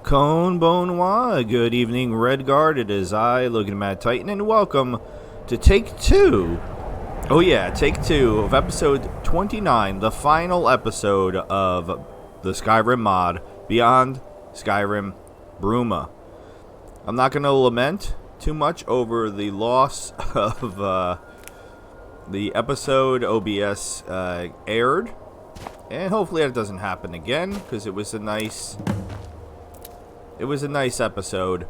Con Bonnois, good evening, Redguard. It is I, Logan Mad Titan, and welcome to take two. Oh yeah, take two of episode 29, the final episode of the Skyrim mod, Beyond Skyrim Bruma. I'm not going to lament too much over the loss of the episode OBS aired, and hopefully that doesn't happen again, because it was a nice episode.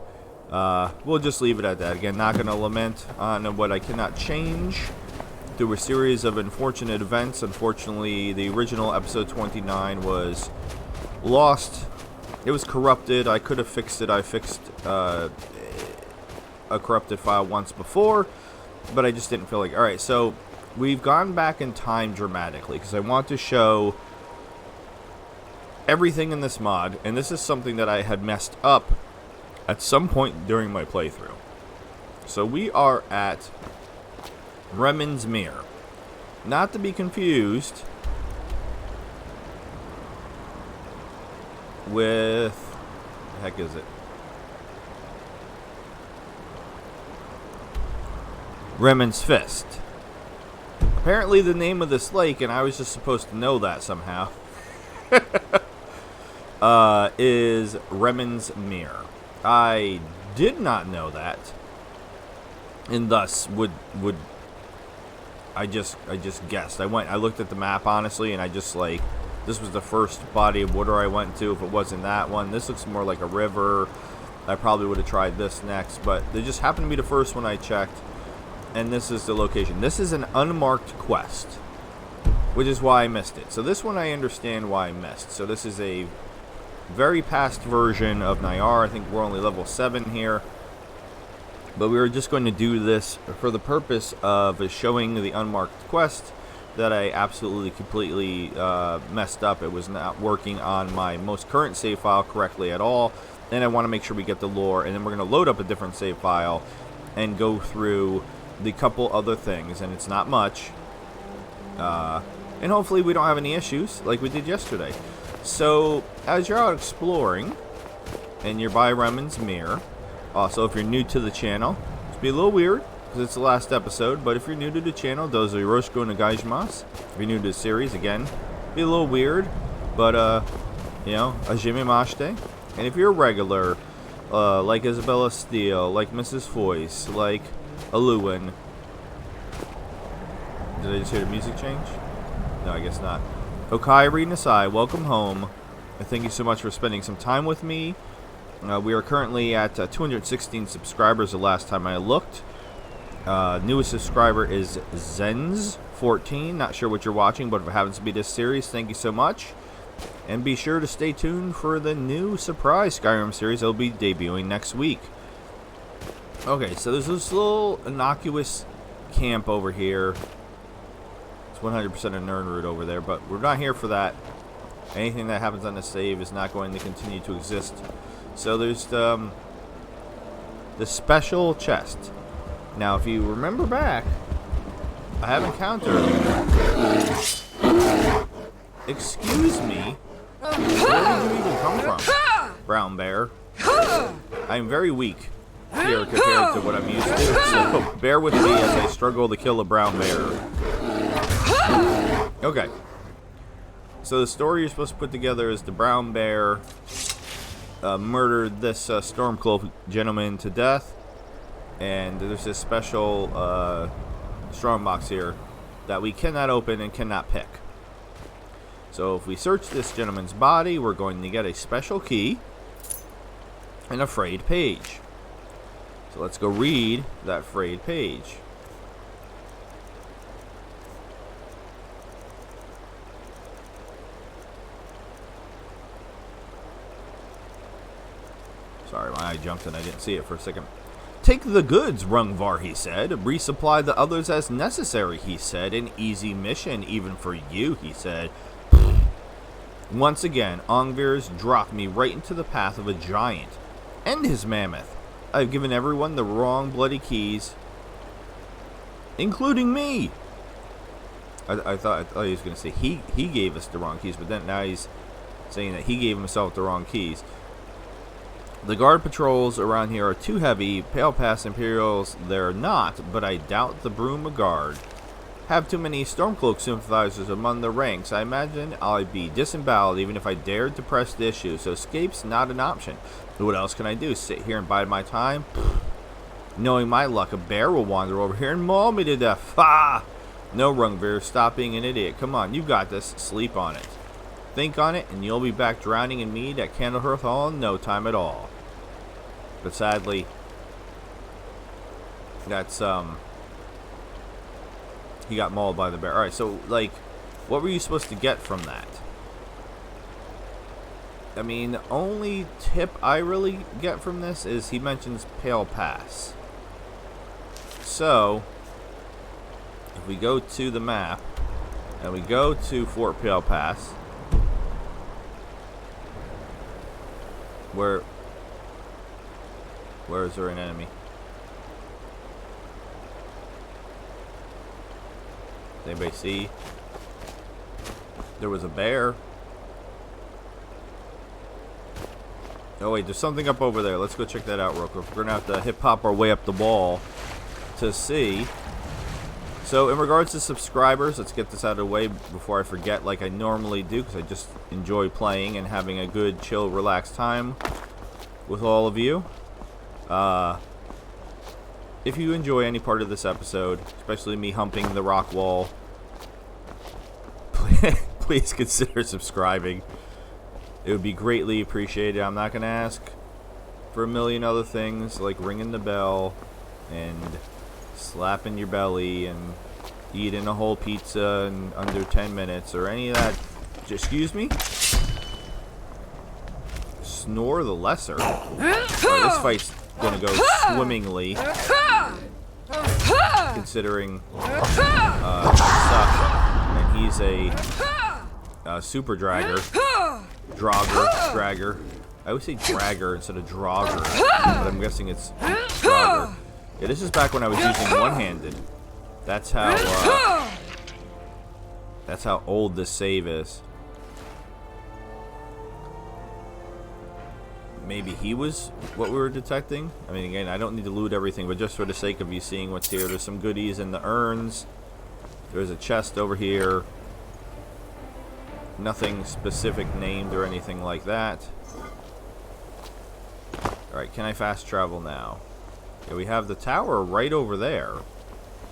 We'll just leave it at that. Again, not going to lament on what I cannot change through a series of unfortunate events. Unfortunately, the original episode 29 was lost. It was corrupted. I could have fixed it. I fixed a corrupted file once before, but I just didn't feel like it. Alright, so we've gone back in time dramatically because I want to show everything in this mod, and this is something that I had messed up at some point during my playthrough. So we are at Remen's Mere, not to be confused with, what the heck is it? Remen's Fist. Apparently the name of this lake, and I was just supposed to know that somehow, is Remen's Mere. I did not know that, and thus I just guessed. I looked at the map honestly, and I just like, this was the first body of water I went to. If it wasn't that one, this looks more like a river. I probably would have tried this next, but they just happened to be the first one I checked, and this is the location. This is an unmarked quest, which is why I missed it. So this one I understand why I missed. So this is a very past version of Nayara. I think we're only level 7 here. But we were just going to do this for the purpose of showing the unmarked quest that I absolutely, completely messed up. It was not working on my most current save file correctly at all. And I want to make sure we get the lore. And then we're going to load up a different save file and go through the couple other things. And it's not much. And hopefully we don't have any issues like we did yesterday. So, as you're out exploring, and you're by Remen's Mere, also if you're new to the channel, it's be a little weird, because it's the last episode, but if you're new to the channel, dozo yoroshiku onegaishimasu. If you're new to the series, again, be a little weird, but, you know, hajimemashite. And if you're a regular, like Isabella Steele, like Mrs. Foyce, like Aluin, did I just hear the music change? No, I guess not. Okairi Nasai, welcome home. Thank you so much for spending some time with me. We are currently at 216 subscribers the last time I looked. Newest subscriber is Zenz14. Not sure what you're watching, but if it happens to be this series, thank you so much. And be sure to stay tuned for the new surprise Skyrim series that will be debuting next week. Okay, so there's this little innocuous camp over here. It's 100% a nerd route over there, but we're not here for that. Anything that happens on the save is not going to continue to exist. So there's the special chest. Now, if you remember back, I have encountered... Excuse me? Where did you even come from, brown bear? I'm very weak here compared to what I'm used to, so bear with me as I struggle to kill a brown bear. Okay. So the story you're supposed to put together is the brown bear murdered this Stormcloak gentleman to death, and there's this special strongbox here that we cannot open and cannot pick. So if we search this gentleman's body, we're going to get a special key and a frayed page. So let's go read that frayed page. Sorry, my eye jumped and I didn't see it for a second. Take the goods, Rungvar, he said. Resupply the others as necessary, he said. An easy mission, even for you, he said. Once again, Ongvir's dropped me right into the path of a giant and his mammoth. I've given everyone the wrong bloody keys, including me. I thought he was going to say he gave us the wrong keys, but then now he's saying that he gave himself the wrong keys. The guard patrols around here are too heavy. Pale Pass Imperials, they're not, but I doubt the Bruma guard have too many Stormcloak sympathizers among the ranks. I imagine I'd be disemboweled even if I dared to press the issue, so escape's not an option. What else can I do? Sit here and bide my time? Knowing my luck, a bear will wander over here and maul me to death. Ha! No, Rungvir, stop being an idiot. Come on, you got this. Sleep on it. Think on it, and you'll be back drowning in mead at Candlehearth Hall in no time at all. But sadly, that's, he got mauled by the bear. Alright, so, like, what were you supposed to get from that? I mean, the only tip I really get from this is he mentions Pale Pass. So, if we go to the map, and we go to Fort Pale Pass, where is there an enemy? Does anybody see? There was a bear. Oh wait, there's something up over there. Let's go check that out real quick. We're gonna have to hip-hop our way up the wall to see. So in regards to subscribers, let's get this out of the way before I forget like I normally do, because I just enjoy playing and having a good, chill, relaxed time with all of you. If you enjoy any part of this episode, especially me humping the rock wall, please consider subscribing. It would be greatly appreciated. I'm not going to ask for a million other things like ringing the bell and slapping your belly and eating a whole pizza in under 10 minutes or any of that. Excuse me? Snore the Lesser. Oh, this fight's gonna go swimmingly, considering I suck and he's a super dragger. Dragger. I always say dragger instead of drogger, but I'm guessing it's drogger. Yeah, this is back when I was using one-handed. That's how old this save is. Maybe he was what we were detecting. I mean, again, I don't need to loot everything, but just for the sake of you seeing what's here, there's some goodies in the urns. There's a chest over here. Nothing specific named or anything like that. Alright, can I fast travel now? Yeah, we have the tower right over there.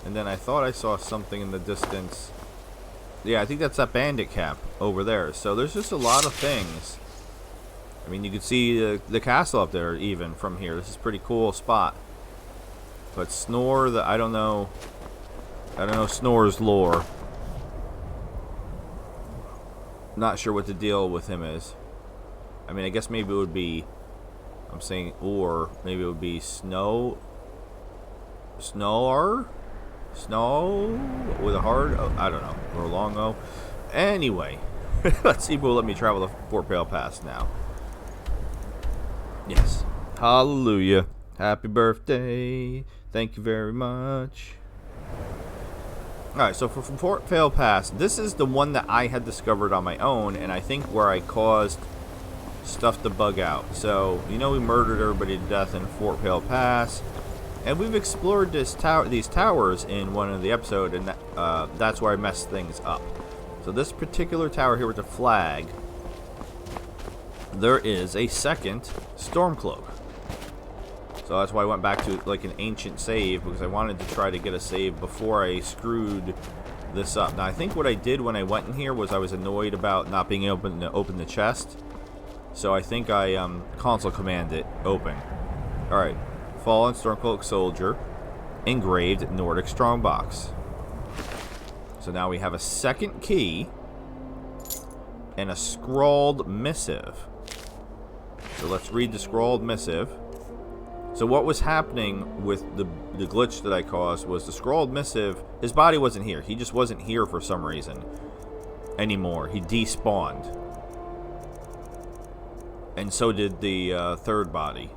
And then I thought I saw something in the distance. Yeah, I think that's that bandit camp over there. So there's just a lot of things. I mean, you can see the castle up there even from here. This is a pretty cool spot. But Snore, I don't know Snore's lore. Not sure what the deal with him is. I mean, I guess maybe it would be, I'm saying, or maybe it would be Snow with a hard O? I don't know, or a long O. Anyway, let's see if we'll let me travel the Fort Pale Pass now. Yes. Hallelujah. Happy birthday. Thank you very much. Alright, so from Fort Pale Pass, this is the one that I had discovered on my own, and I think where I caused stuff to bug out. So, you know, we murdered everybody to death in Fort Pale Pass, and we've explored these towers in one of the episodes, and that's where I messed things up. So this particular tower here with the flag, there is a second Stormcloak. So that's why I went back to like an ancient save, because I wanted to try to get a save before I screwed this up. Now I think what I did when I went in here was I was annoyed about not being able to open the chest. So I think I console command it open. Alright. Fallen Stormcloak Soldier. Engraved Nordic Strongbox. So now we have a second key and a scrawled missive. So let's read the scrawled missive. So what was happening with the glitch that I caused was the scrawled missive, his body wasn't here. He just wasn't here for some reason anymore. He despawned. And so did the third body.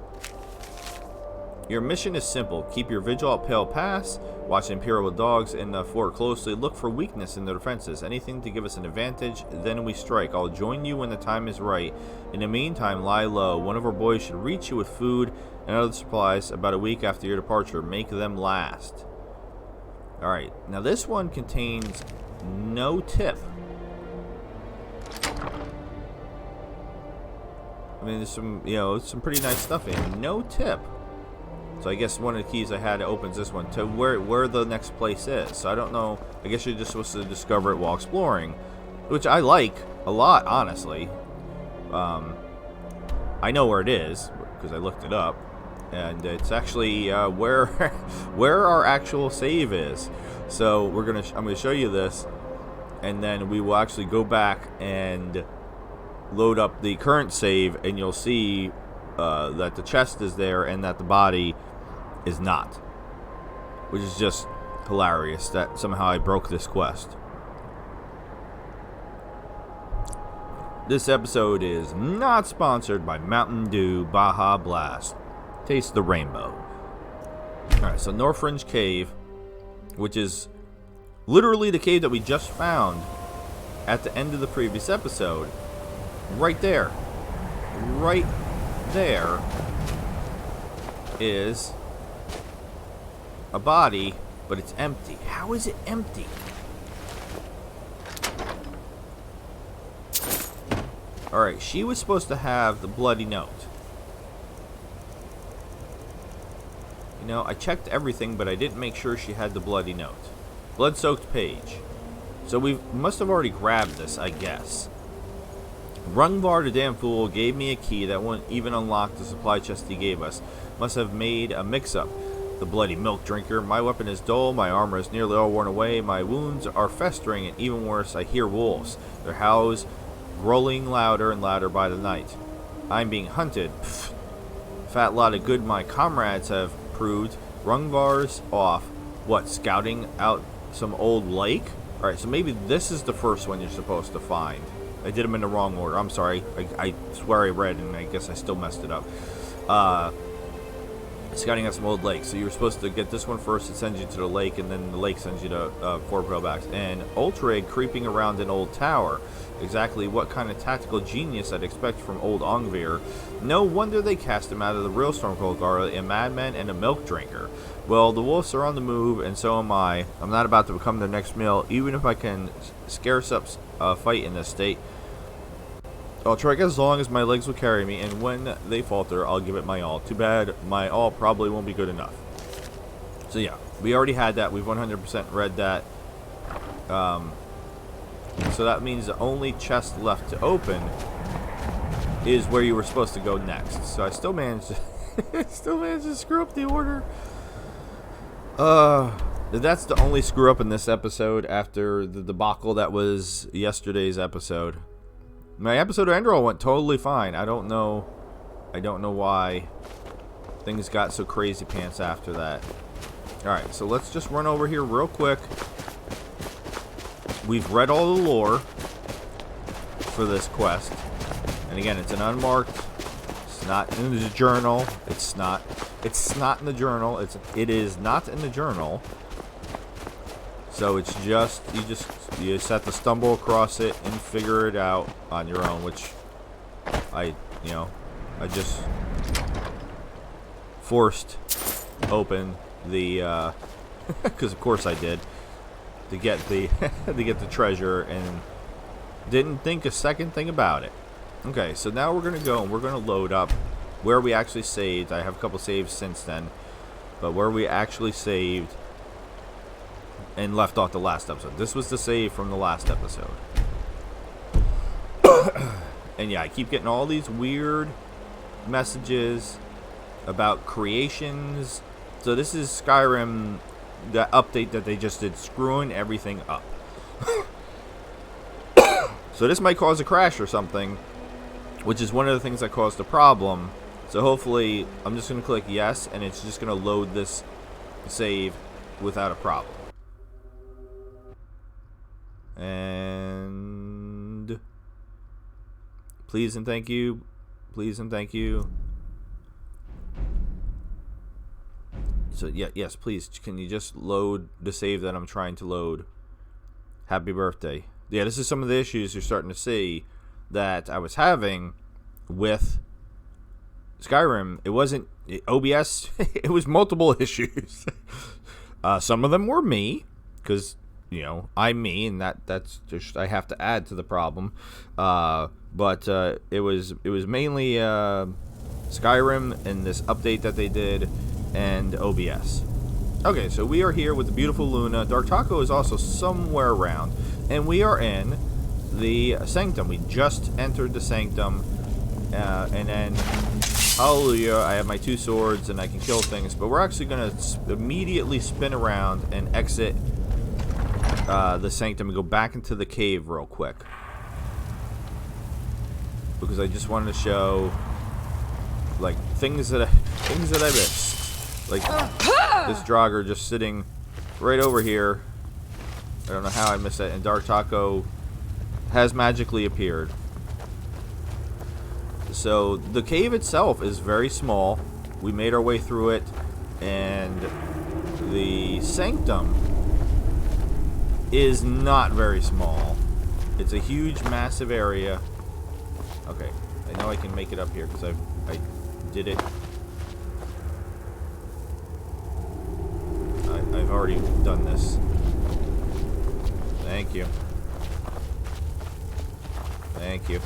Your mission is simple. Keep your vigil at Pale Pass, watch Imperial dogs in the fort closely, look for weakness in the defenses, anything to give us an advantage, then we strike. I'll join you when the time is right. In the meantime, lie low. One of our boys should reach you with food and other supplies about a week after your departure. Make them last. Alright, now this one contains no tip. I mean, there's some, some pretty nice stuff in. No tip. So I guess one of the keys I had opens this one to where the next place is. So I don't know. I guess you're just supposed to discover it while exploring, which I like a lot, honestly. I know where it is because I looked it up, and it's actually where our actual save is. So I'm gonna show you this, and then we will actually go back and load up the current save, and you'll see that the chest is there and that the body is not, which is just hilarious that somehow I broke this quest. This episode is not sponsored by Mountain Dew Baja Blast. Taste the rainbow. Alright, so North Fringe Cave, which is literally the cave that we just found at the end of the previous episode. Right there is a body, but it's empty. How is it empty? Alright, she was supposed to have the bloody note. I checked everything, but I didn't make sure she had the bloody note. Blood-soaked page. So we must have already grabbed this, I guess. Rungvar, the damn fool, gave me a key that wouldn't even unlock the supply chest he gave us. Must have made a mix-up. The bloody milk drinker. My weapon is dull, my armor is nearly all worn away, my wounds are festering, and even worse, I hear wolves. Their howls growling louder and louder by the night. I'm being hunted. Pfft. Fat lot of good my comrades have proved. Rungvar's off. What, scouting out some old lake? Alright, so maybe this is the first one you're supposed to find. I did them in the wrong order. I'm sorry. I swear I read, and I guess I still messed it up. Scouting out some old lakes. So you were supposed to get this one first. It sends you to the lake, and then the lake sends you to Fort Pearlbacks. And Ultrig creeping around an old tower. Exactly what kind of tactical genius I'd expect from old Ongvir. No wonder they cast him out of the real Stormcold Guard, a madman and a milk drinker. Well, the wolves are on the move, and so am I. I'm not about to become their next meal, even if I can scarce up a fight in this state. I'll trek as long as my legs will carry me, and when they falter, I'll give it my all. Too bad my all probably won't be good enough. So yeah, we already had that. We've 100% read that. So that means the only chest left to open is where you were supposed to go next. So I still managed to screw up the order. That's the only screw up in this episode after the debacle that was yesterday's episode. My episode of Enderall went totally fine. I don't know why things got so crazy pants after that. Alright, so let's just run over here real quick. We've read all the lore for this quest. And again, it's an unmarked. It's not in the journal. It's not in the journal. It is not in the journal. So it's just you just have to stumble across it and figure it out on your own, which I just forced open the because of course I did to get the the treasure and didn't think a second thing about it. Okay, so now we're gonna go and we're gonna load up where we actually saved. I have a couple saves since then, but where we actually saved and left off the last episode. This was the save from the last episode. And yeah, I keep getting all these weird messages about creations. So this is Skyrim, the update that they just did, screwing everything up. So this might cause a crash or something, which is one of the things that caused the problem. So hopefully, I'm just going to click yes, and it's just going to load this save without a problem. And please and thank you. Please and thank you. So, yeah, yes, please, can you just load the save that I'm trying to load? Happy birthday. Yeah, this is some of the issues you're starting to see that I was having with Skyrim. It wasn't OBS. It was multiple issues. Some of them were me, because, you know, I'm me, and that's just, I have to add to the problem. But it was mainly Skyrim and this update that they did, and OBS. Okay, so we are here with the beautiful Loona. Dark Taco is also somewhere around, and we are in the Sanctum. We just entered the Sanctum, and then, hallelujah, I have my 2 swords and I can kill things, but we're actually going to immediately spin around and exit the Sanctum and go back into the cave real quick, because I just wanted to show, like, things that I missed. Like, this Draugr just sitting right over here. I don't know how I missed that. And Dark Taco has magically appeared. So, the cave itself is very small. We made our way through it. And the Sanctum is not very small. It's a huge, massive area. Okay, I know I can make it up here because I did it. I've already done this. Thank you. Thank you.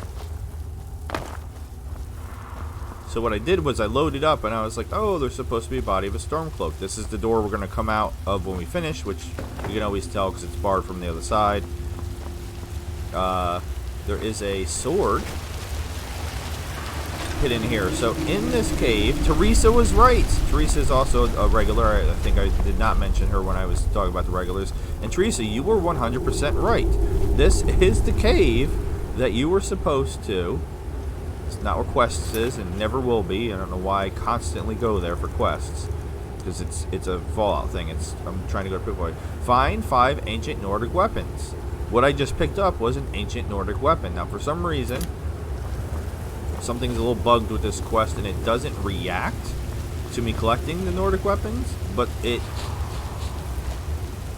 So what I did was I loaded up and I was like, oh, there's supposed to be a body of a Stormcloak. This is the door we're going to come out of when we finish, which you can always tell because it's barred from the other side. There is a sword hidden here. So in this cave, Teresa was right. Teresa is also a regular. I think I did not mention her when I was talking about the regulars. And Teresa, you were 100% right. This is the cave that you were supposed to. It's not where quests is, and never will be. I don't know why I constantly go there for quests, because it's a Fallout thing. I'm trying to go to Pip-Boy. Find 5 ancient Nordic weapons. What I just picked up was an ancient Nordic weapon. Now, for some reason, something's a little bugged with this quest, and it doesn't react to me collecting the Nordic weapons, but it...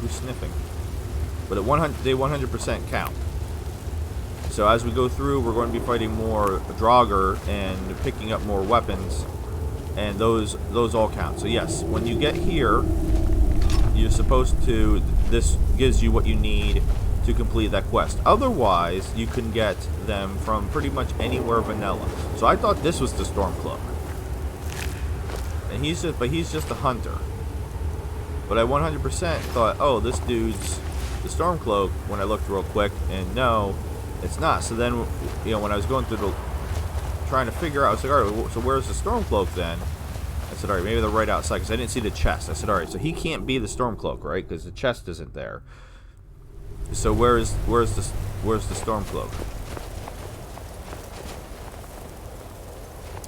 Who's sniffing? But they 100% count. So as we go through, we're going to be fighting more Draugr and picking up more weapons, and those all count. So yes, when you get here, you're supposed to... This gives you what you need to complete that quest. Otherwise, you can get them from pretty much anywhere vanilla. So I thought this was the Stormcloak, and he's just a hunter. But I 100% thought, oh, this dude's the Stormcloak when I looked real quick, and no, it's not. So then, you know, when I was going through trying to figure out, I was like, all right, so where's the Stormcloak then? I said, all right, maybe they're right outside, because I didn't see the chest. I said, all right, so he can't be the Stormcloak, right? Because the chest isn't there. So where's the Stormcloak?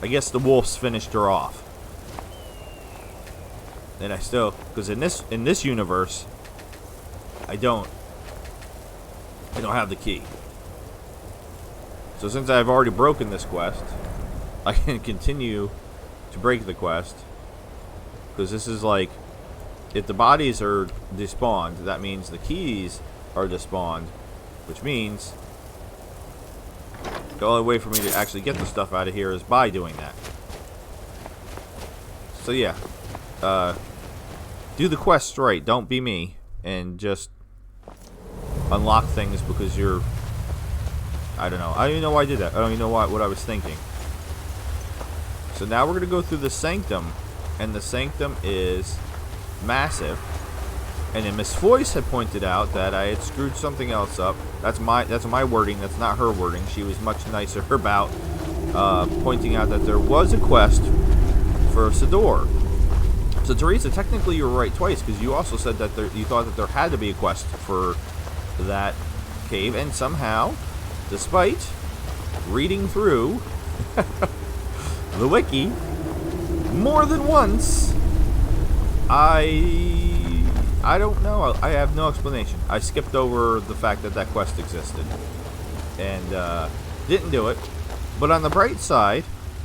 I guess the wolves finished her off. And I still, because in this universe, I don't have the key. So since I've already broken this quest, I can continue to break the quest, because this is like, if the bodies are despawned, that means the keys are despawned, which means the only way for me to actually get the stuff out of here is by doing that. So yeah, do the quests right, don't be me, and just unlock things because you're... I don't know. I don't even know why I did that. I don't even know what I was thinking. So now we're going to go through the Sanctum, and the Sanctum is massive. And then Miss Foyce had pointed out that I had screwed something else up. That's my wording. That's not her wording. She was much nicer about pointing out that there was a quest for Sidor. So Teresa, technically you were right twice, because you also said that you thought that there had to be a quest for that cave, and somehow, despite reading through the wiki more than once, I don't know. I have no explanation. I skipped over the fact that that quest existed and didn't do it. But on the bright side,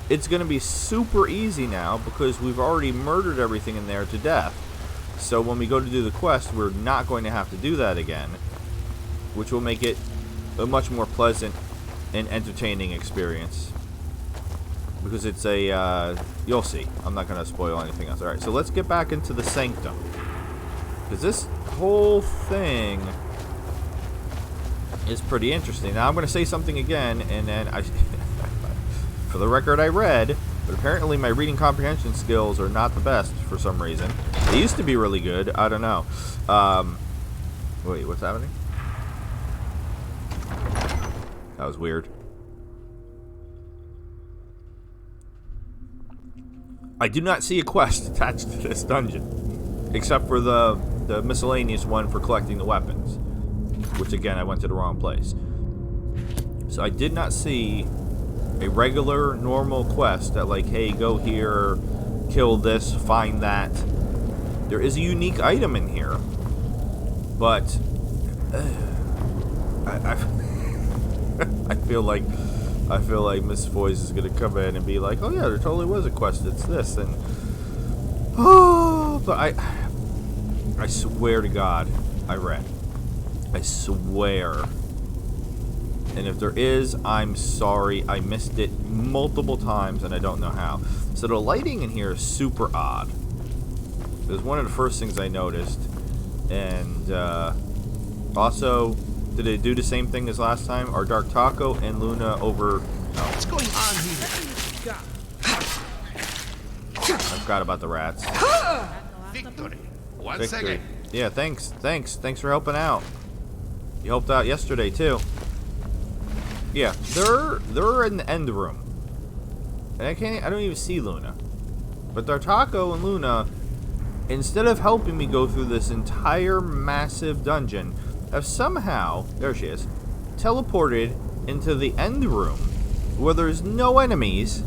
it's going to be super easy now because we've already murdered everything in there to death. So when we go to do the quest, we're not going to have to do that again, which will make it a much more pleasant and entertaining experience. Because it's a, you'll see. I'm not going to spoil anything else. Alright, so let's get back into the Sanctum. Because this whole thing is pretty interesting. Now I'm going to say something again, and then for the record, I read, but apparently my reading comprehension skills are not the best for some reason. They used to be really good. I don't know. Wait, what's happening? That was weird. I do not see a quest attached to this dungeon, except for the miscellaneous one for collecting the weapons, which again I went to the wrong place. So I did not see a regular normal quest that like, hey, go here, kill this, find that. There is a unique item in here, but I feel like Miss Foy's is gonna come in and be like, oh yeah, there totally was a quest. It's this, and but I swear to God, I read. I swear. And if there is, I'm sorry. I missed it multiple times, and I don't know how. So the lighting in here is super odd. It was one of the first things I noticed, and also. Did they do the same thing as last time? Are Dark Taco and Loona over... No. What's going on here? I forgot about the rats. Victory. Once Victory. again. Yeah, thanks for helping out. You helped out yesterday too. Yeah, they're in the end room. And I don't even see Loona. But Dark Taco and Loona, instead of helping me go through this entire massive dungeon, have somehow, there she is, teleported into the end room where there's no enemies,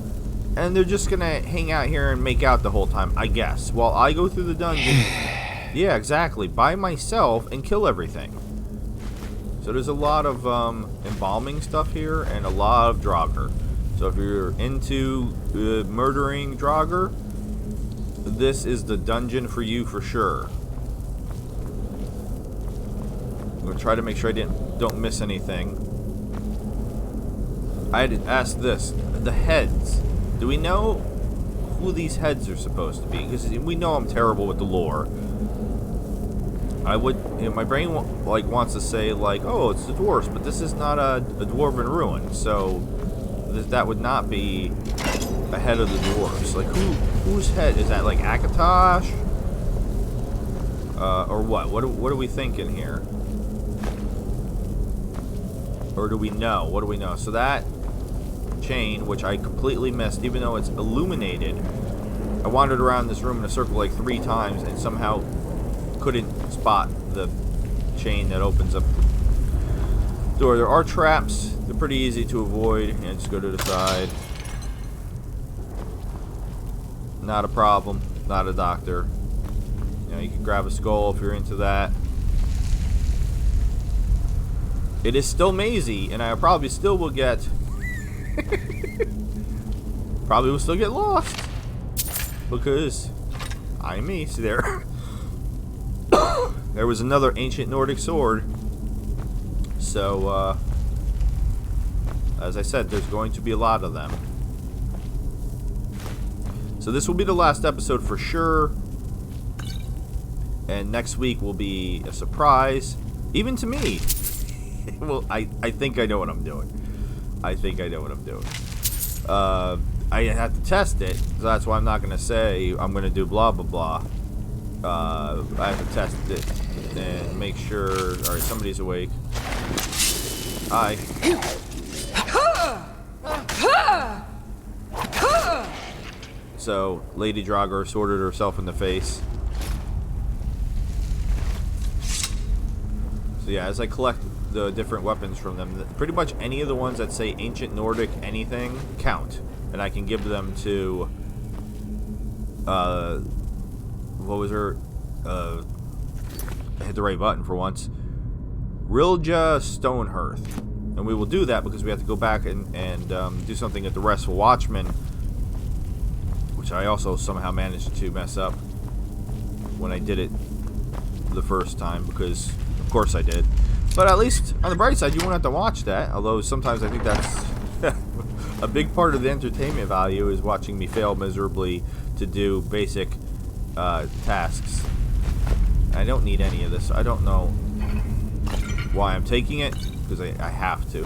and they're just gonna hang out here and make out the whole time, I guess, while I go through the dungeon. Yeah, exactly, by myself and kill everything. So there's a lot of embalming stuff here and a lot of Draugr. So if you're into murdering Draugr, this is the dungeon for you for sure. I'm gonna try to make sure I don't miss anything. I had to ask this: the heads. Do we know who these heads are supposed to be? Because we know I'm terrible with the lore. I would, my brain wants to say like, oh, it's the dwarves, but this is not a dwarven ruin, so that would not be a head of the dwarves. Like whose head is that? Like Akatosh, or what? What are we thinking here? Or do we know? What do we know? So that chain, which I completely missed, even though it's illuminated, I wandered around this room in a circle like 3 times and somehow couldn't spot the chain that opens up the door. There are traps. They're pretty easy to avoid. And just go to the side. Not a problem. Not a doctor. You know, you can grab a skull if you're into that. It is still mazy, and I probably still will get... probably will still get lost. Because I'm me. See there? There was another ancient Nordic sword. So, as I said, there's going to be a lot of them. So this will be the last episode for sure. And next week will be a surprise. Even to me. Well, I think I know what I'm doing. I think I know what I'm doing. I have to test it, so that's why I'm not going to say I'm going to do blah, blah, blah. I have to test it and make sure... Alright, somebody's awake. Hi. So, Lady Draugr sorted herself in the face. So yeah, as I collect the different weapons from them, pretty much any of the ones that say ancient Nordic anything count, and I can give them to what was her I hit the right button for once, Rilja Stonehearth, and we will do that because we have to go back and do something at the Restful Watchman which I also somehow managed to mess up when I did it the first time, because of course I did. But at least on the bright side, you won't have to watch that, although sometimes I think that's a big part of the entertainment value, is watching me fail miserably to do basic tasks. I don't need any of this. I don't know why I'm taking it, because I have to.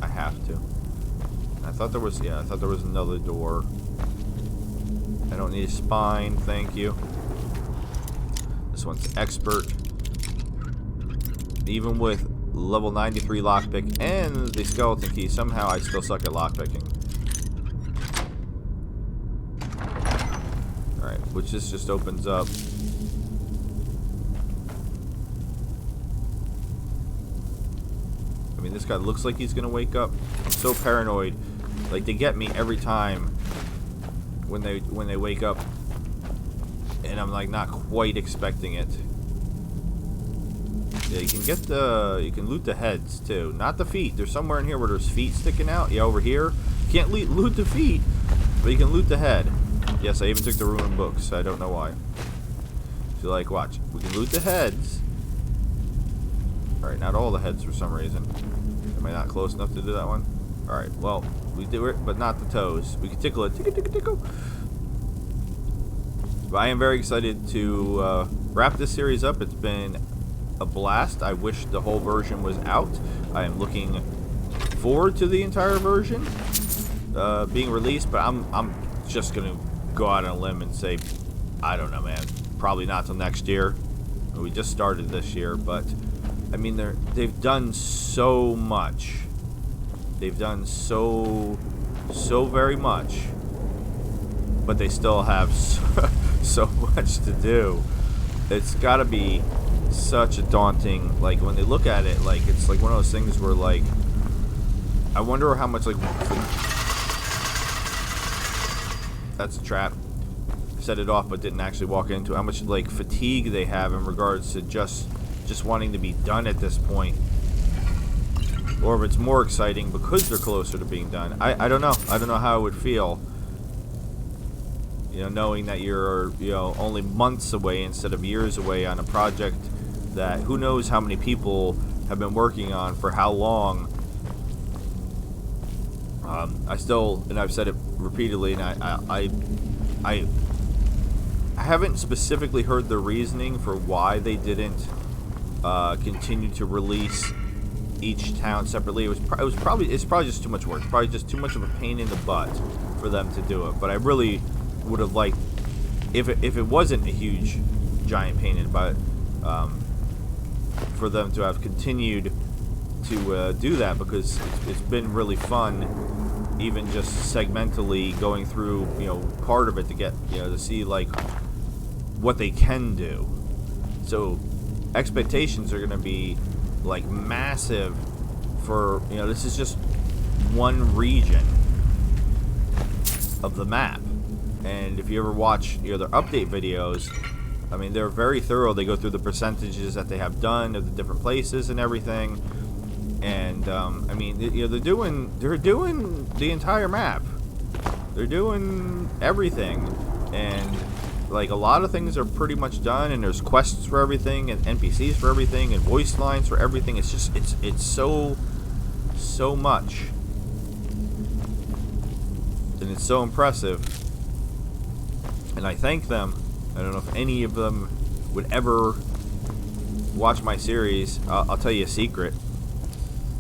I have to. I thought there was, yeah, I thought there was another door. I don't need a spine, thank you. This one's expert. Even with level 93 lockpick and the skeleton key, somehow I still suck at lockpicking. Alright, which this just opens up. I mean, this guy looks like he's gonna wake up. I'm so paranoid. Like, they get me every time when they wake up, and I'm like not quite expecting it. Yeah, you can get you can loot the heads too, not the feet. There's somewhere in here where there's feet sticking out. Yeah, over here. You can't loot the feet, but you can loot the head. Yes, I even took the ruined books. I don't know why. So, like, watch. We can loot the heads. Alright, not all the heads for some reason. Am I not close enough to do that one? Alright, well, we do it, but not the toes. We can tickle it. Tickle, tickle, tickle. But I am very excited to wrap this series up. It's been a blast. I wish the whole version was out. I am looking forward to the entire version being released, but I'm just gonna go out on a limb and say, I don't know, man. Probably not till next year. We just started this year, but I mean, they've done so much. They've done so very much, but they still have so much to do. It's got to be such a daunting, like, when they look at it, like, it's like one of those things where, like, I wonder how much, like, that's a trap. Set it off but didn't actually walk into it. How much, like, fatigue they have in regards to just wanting to be done at this point, or if it's more exciting because they're closer to being done. I don't know. I don't know how it would feel, you know, knowing that you're, you know, only months away instead of years away on a project that who knows how many people have been working on for how long. I still, and I've said it repeatedly, and I haven't specifically heard the reasoning for why they didn't continue to release each town separately. It's probably just too much work. It's probably just too much of a pain in the butt for them to do it. But I really would have liked, if it wasn't a huge giant pain in the butt, for them to have continued to do that, because it's been really fun, even just segmentally going through, you know, part of it to get, you know, to see like what they can do. So expectations are going to be like massive for, you know, this is just one region of the map. And if you ever watch, you know, their update videos, I mean, they're very thorough. They go through the percentages that they have done of the different places and everything. And I mean, you know, they're doing the entire map. They're doing everything, and like a lot of things are pretty much done. And there's quests for everything, and NPCs for everything, and voice lines for everything. It's just it's so much, and it's so impressive. And I thank them. I don't know if any of them would ever watch my series. I'll tell you a secret,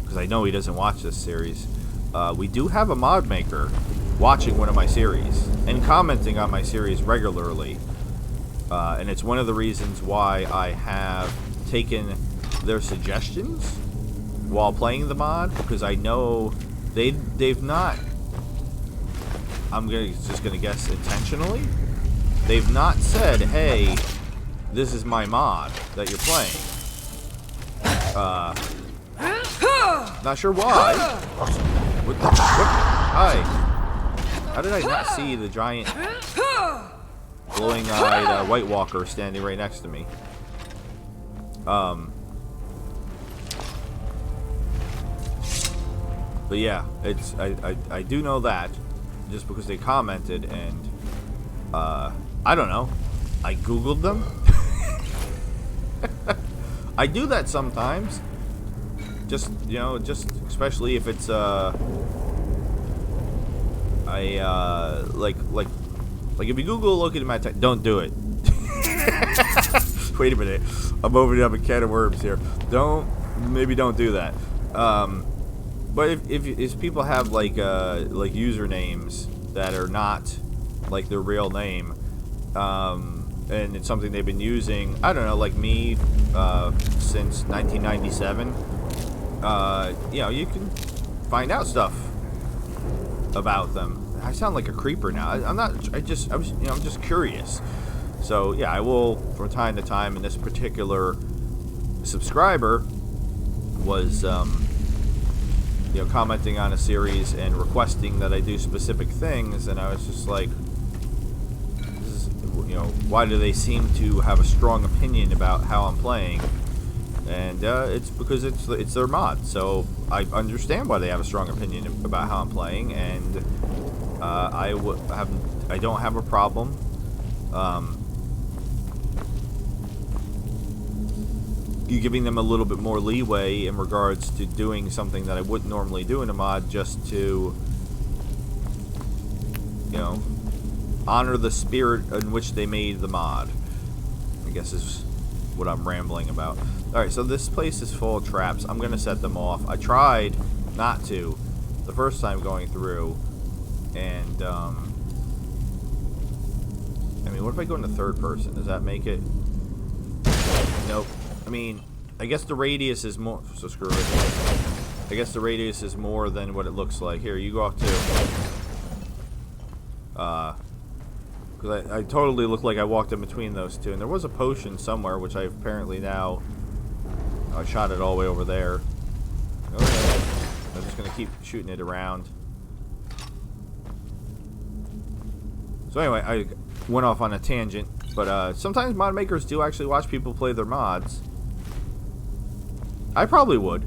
because I know he doesn't watch this series. We do have a mod maker watching one of my series and commenting on my series regularly. And it's one of the reasons why I have taken their suggestions while playing the mod, because I know they've not, I'm just gonna guess intentionally, they've not said, hey, this is my mod that you're playing. Not sure why. What? Hi. How did I not see the giant glowing-eyed White Walker standing right next to me? But yeah, it's I do know that just because they commented, and I don't know. I Googled them. I do that sometimes. Just, you know, just especially if it's like if you Google looking at my don't do it. Wait a minute, I'm opening up a can of worms here. Maybe don't do that. But if people have like usernames that are not like their real name, and it's something they've been using, I don't know, like me, since 1997, you know, you can find out stuff about them. I sound like a creeper now. I'm just curious. So yeah, I will from time to time. And this particular subscriber was, you know, commenting on a series and requesting that I do specific things, and I was just like, you know, why do they seem to have a strong opinion about how I'm playing? And it's because it's their mod, so I understand why they have a strong opinion about how I'm playing, and I don't have a problem you giving them a little bit more leeway in regards to doing something that I wouldn't normally do in a mod, just to, you know, honor the spirit in which they made the mod, I guess is what I'm rambling about. Alright, so this place is full of traps. I'm going to set them off. I tried not to the first time going through, and, I mean, what if I go into third person? Does that make it? Nope. I mean, I guess the radius is more, so screw it. I guess the radius is more than what it looks like. Here, you go off too. Because I totally looked like I walked in between those two. And there was a potion somewhere, which I apparently now... I shot it all the way over there. Okay. I'm just going to keep shooting it around. So anyway, I went off on a tangent. But sometimes mod makers do actually watch people play their mods. I probably would.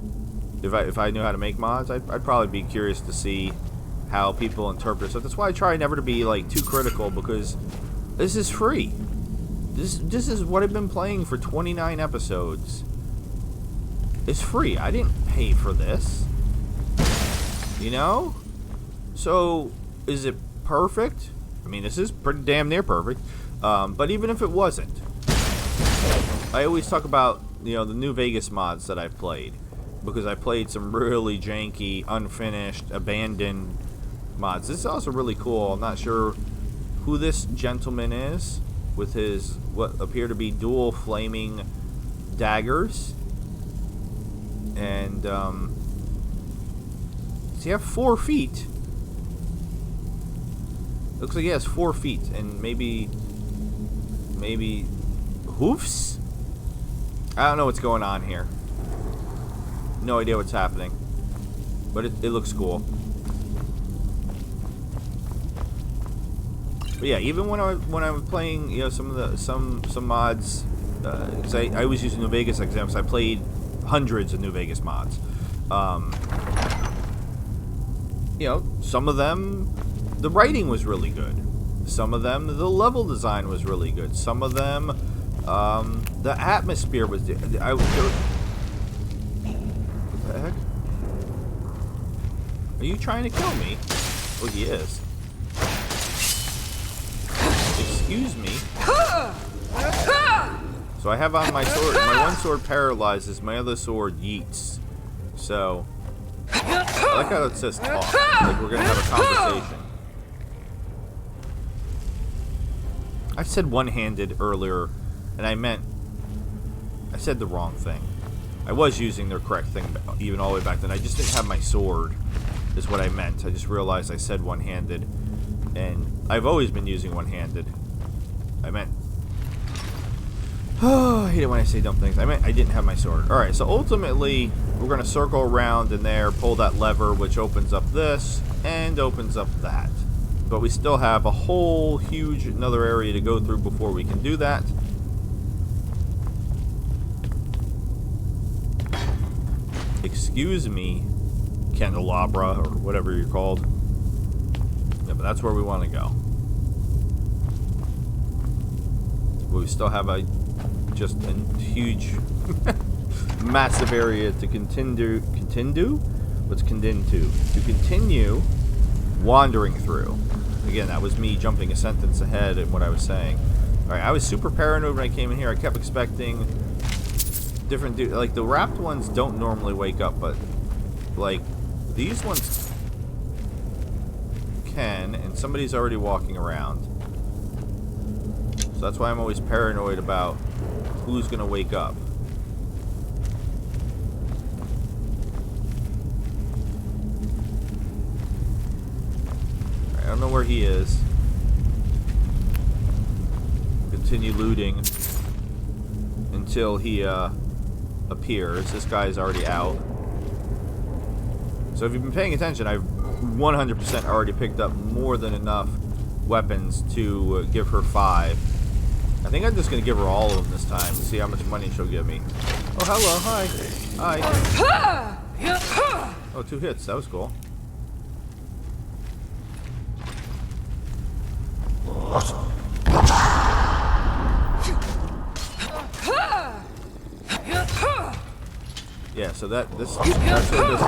If I knew how to make mods, I'd probably be curious to see how people interpret it. So that's why I try never to be like too critical, because this is free. This is what I've been playing for 29 episodes. It's free. I didn't pay for this. You know? So, is it perfect? I mean, this is pretty damn near perfect. But even if it wasn't, I always talk about, you know, the New Vegas mods that I've played, because I played some really janky, unfinished, abandoned mods. This is also really cool. I'm not sure who this gentleman is with his what appear to be dual flaming daggers. And does he have 4 feet? Looks like he has 4 feet, and maybe hoofs? I don't know what's going on here. No idea what's happening, but it looks cool. But yeah, even when I was playing, you know, some mods, because I always use New Vegas examples. I played hundreds of New Vegas mods. You know, some of them, the writing was really good. Some of them, the level design was really good. Some of them, the atmosphere was... What the heck? Are you trying to kill me? Oh, he is. Excuse me. So I have on my sword. My one sword paralyzes, my other sword yeets. So, I like how it says talk. Like we're gonna have a conversation. I said one-handed earlier, and I said the wrong thing. I was using the correct thing even all the way back then. I just didn't have my sword, is what I meant. I just realized I said one-handed, and I've always been using one-handed. I meant... Oh, I hate it when I say dumb things. I meant I didn't have my sword. Alright, so ultimately, we're going to circle around in there, pull that lever, which opens up this, and opens up that. But we still have a whole huge another area to go through before we can do that. Excuse me, candelabra, or whatever you're called. Yeah, but that's where we want to go. we still have a huge, massive area to continue. What's continue? To continue wandering through. Again, that was me jumping a sentence ahead in what I was saying. All right, I was super paranoid when I came in here. I kept expecting different like the wrapped ones don't normally wake up, but like these ones can, and somebody's already walking around. So that's why I'm always paranoid about who's gonna wake up. I don't know where he is. Continue looting until he appears. This guy's already out. So if you've been paying attention, I've 100% already picked up more than enough weapons to give her 5. I think I'm just going to give her all of them this time and see how much money she'll give me. Oh, hello. Hi. Hi. Oh, 2 hits. That was cool. Yeah, so that's what this is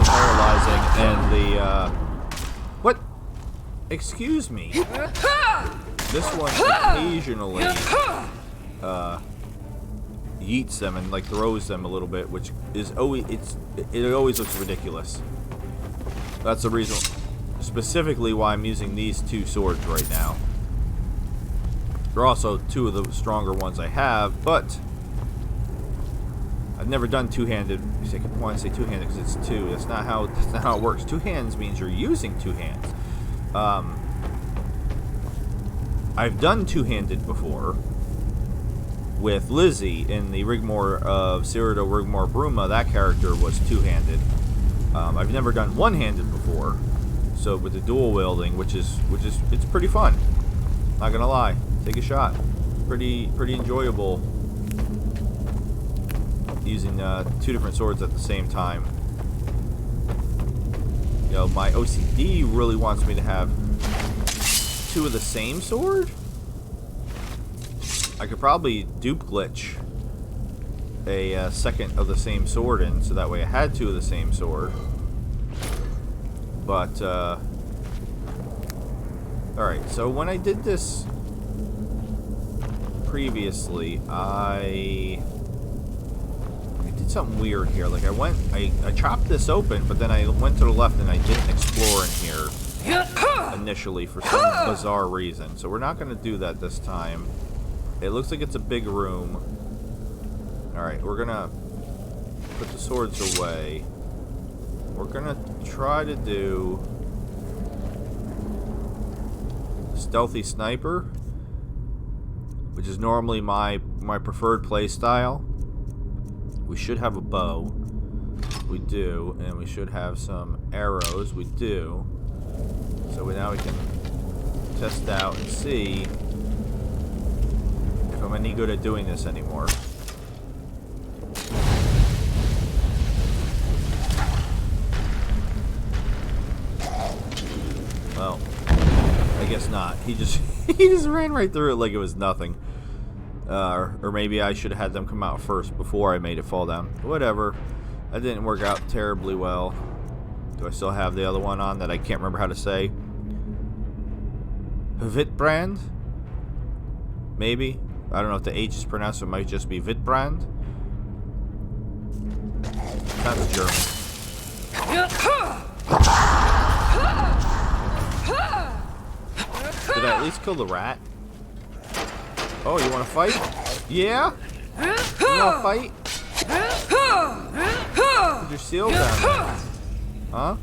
paralyzing, and the what? Excuse me. This one occasionally yeets them and like throws them a little bit, which is always it always looks ridiculous. That's the reason specifically why I'm using these 2 swords right now. They're also 2 of the stronger ones I have, but I've never done two-handed. I want to say two-handed because it's 2. That's not how it works. 2 hands means you're using 2 hands. I've done two-handed before with Lizzie in the Rigmore of Cyrodiil Rigmore Bruma. That character was two-handed. I've never done one-handed before. So with the dual wielding, which is it's pretty fun. Not gonna lie, take a shot. Pretty enjoyable. Using 2 different swords at the same time. You know, my OCD really wants me to have 2 of the same sword. I could probably dupe glitch a second of the same sword in, so that way I had 2 of the same sword. But alright, so when I did this previously, I did something weird here. Like I chopped this open, but then I went to the left and I didn't explore in here initially for some bizarre reason. So we're not going to do that this time. It looks like it's a big room. Alright, we're going to put the swords away. We're going to try to do stealthy sniper, which is normally my preferred play style. We should have a bow. We do. And we should have some arrows. We do. So now we can test out and see if I'm any good at doing this anymore. Well, I guess not. He just ran right through it like it was nothing. Or maybe I should have had them come out first before I made it fall down. Whatever. That didn't work out terribly well. Do I still have the other one on that I can't remember how to say? Vitbrand? Maybe? I don't know if the H is pronounced, so it might just be Vitbrand. That's German. Did I at least kill the rat? Oh, you want to fight? Yeah? You want to fight? Put your seal down there. Huh?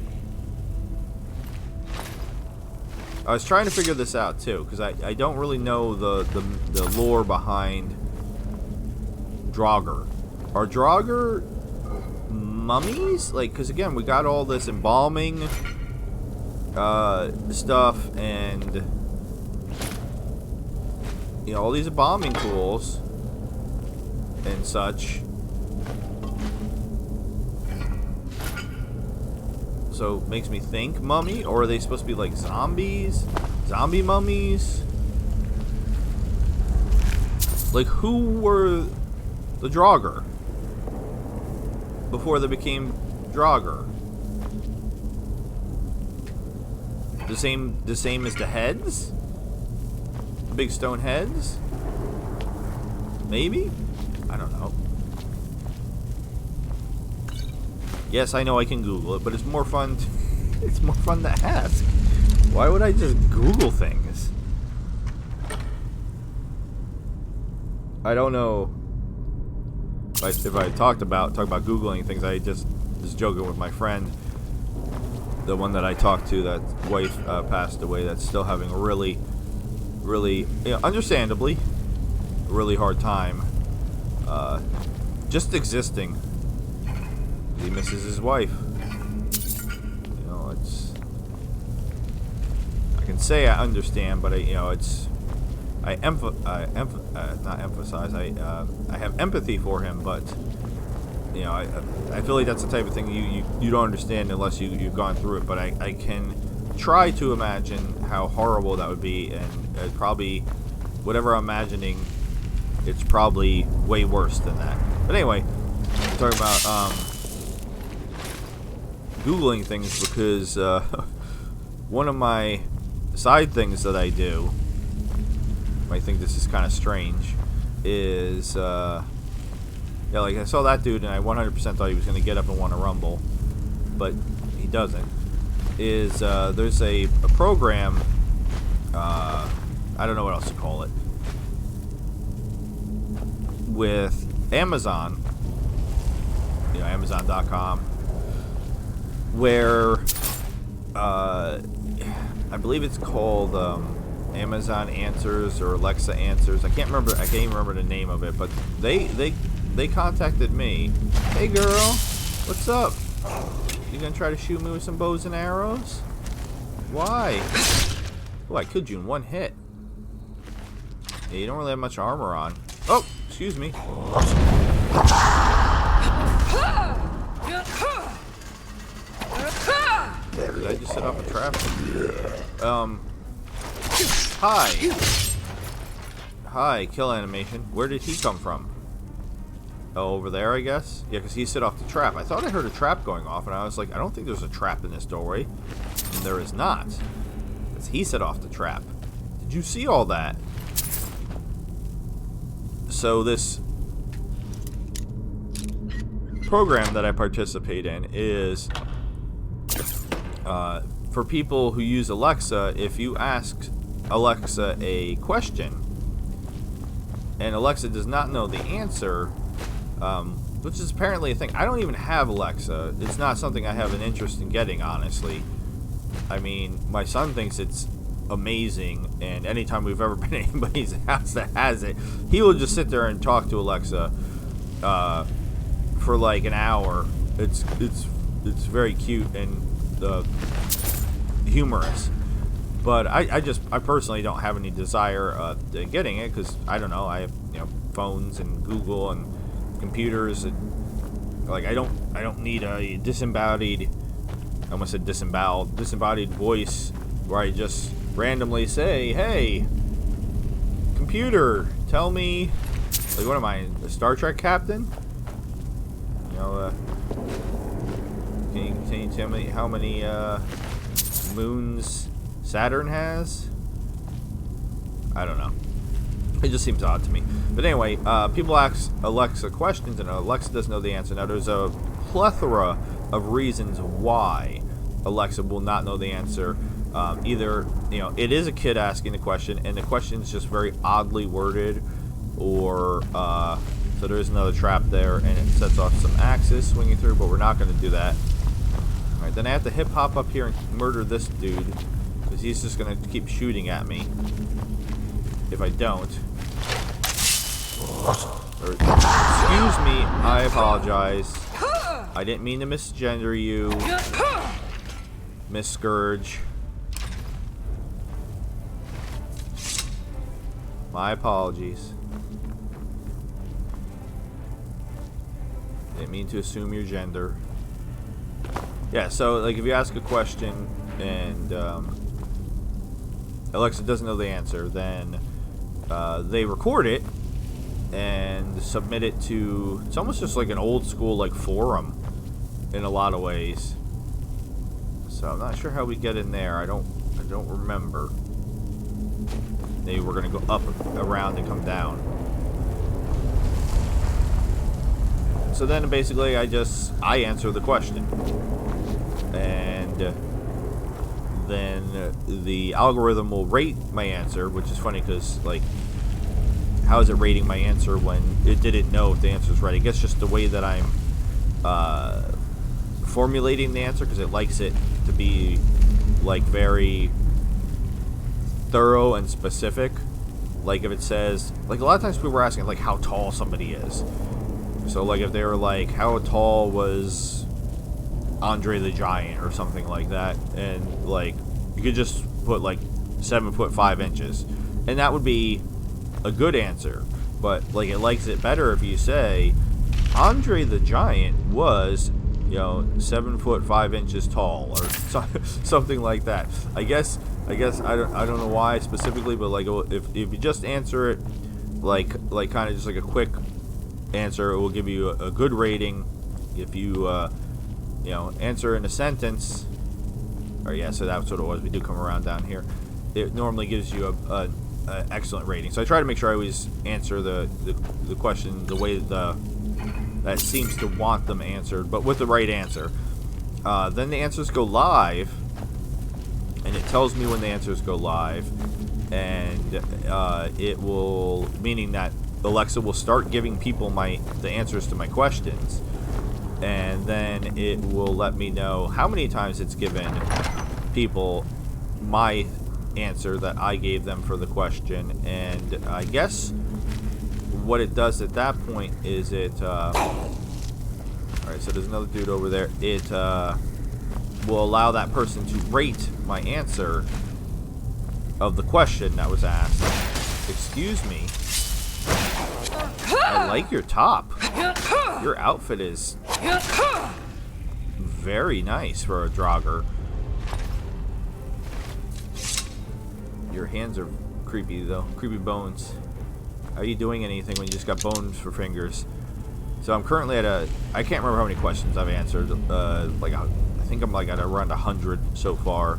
I was trying to figure this out too, because I don't really know the lore behind Draugr. Are Draugr mummies? Like, because again, we got all this embalming stuff and you know all these embalming tools and such. So it makes me think mummy, or are they supposed to be like zombies? Zombie mummies? Like, who were the Draugr before they became Draugr? The same as the heads? The big stone heads? Maybe? I don't know. Yes, I know I can Google it, but it's more fun it's more fun to ask. Why would I just Google things? I don't know if I talk about Googling things. I just was joking with my friend, the one that I talked to, that wife passed away, that's still having a really, understandably, a really hard time just existing. He misses his wife. You know, it's, I can say I understand, but I have empathy for him, but you know, I feel like that's the type of thing you don't understand unless you've gone through it. But I can try to imagine how horrible that would be, and probably whatever I'm imagining, it's probably way worse than that. But anyway, I'm talking about Googling things because one of my side things that I do, you might think this is kind of strange, is yeah, like I saw that dude and I 100% thought he was going to get up and want to rumble, but he doesn't. Is there's a program, I don't know what else to call it, with Amazon, you know, Amazon.com, where I believe it's called Amazon Answers or Alexa Answers. I can't even remember the name of it, but they contacted me. Hey girl, what's up? You gonna try to shoot me with some bows and arrows? Why? Oh, I killed you in one hit. Yeah, you don't really have much armor on. Oh, excuse me. Did I just set off a trap? Hi, kill animation. Where did he come from? Oh, over there, I guess? Yeah, because he set off the trap. I thought I heard a trap going off, and I was like, I don't think there's a trap in this doorway. And there is not. Because he set off the trap. Did you see all that? So this program that I participate in is for people who use Alexa. If you ask Alexa a question and Alexa does not know the answer, which is apparently a thing. I don't even have Alexa. It's not something I have an interest in getting, honestly. I mean, my son thinks it's amazing, and anytime we've ever been at anybody's house that has it, he will just sit there and talk to Alexa for like an hour. It's very cute and humorous. But I personally don't have any desire in getting it, because I don't know. I have, you know, phones and Google and computers, and like I don't need a disembodied voice where I just randomly say, "Hey, computer, tell me," like, what am I, a Star Trek captain? You know, can you tell me how many moons Saturn has? I don't know. It just seems odd to me. But anyway, people ask Alexa questions, and Alexa doesn't know the answer. Now, there's a plethora of reasons why Alexa will not know the answer. Either, you know, it is a kid asking the question, and the question is just very oddly worded, or so there's another trap there, and it sets off some axes swinging through, but we're not going to do that. Alright, then I have to hip hop up here and murder this dude, because he's just going to keep shooting at me if I don't. Excuse me, I apologize. I didn't mean to misgender you, Miss Scourge. My apologies. Didn't mean to assume your gender. Yeah, so like if you ask a question and Alexa doesn't know the answer, then they record it and submit it to, it's almost just like an old school like forum in a lot of ways. So I'm not sure how we get in there. I don't remember. Maybe we're gonna go up, around, and come down. So then basically I answer the question, and then the algorithm will rate my answer, which is funny because, like, how is it rating my answer when it didn't know if the answer is right? I guess just the way that I'm formulating the answer, because it likes it to be like very thorough and specific. Like if it says, like a lot of times people were asking like how tall somebody is. So like if they were like, how tall was Andre the Giant or something like that, and like you could just put like 7'5", and that would be a good answer. But like it likes it better if you say Andre the Giant was, you know, 7'5" tall or something like that. I guess I don't know why specifically, but like if you just answer it like kind of just like a quick answer, it will give you a good rating. If you you know, answer in a sentence, or yeah, so that's what it was. We do come around down here. It normally gives you a excellent rating. So I try to make sure I always answer the question the way that seems to want them answered, but with the right answer. Then the answers go live, and it tells me when the answers go live, and it will, meaning that Alexa will start giving people the answers to my questions, and then it will let me know how many times it's given people my answer that I gave them for the question. And I guess what it does at that point is it alright, so there's another dude over there. It will allow that person to rate my answer of the question that was asked. Excuse me. I like your top. Your outfit is very nice for a Draugr. Your hands are creepy though. Creepy bones. How are you doing anything when you just got bones for fingers? So I'm currently at I can't remember how many questions I've answered. I think I'm like at around 100 so far.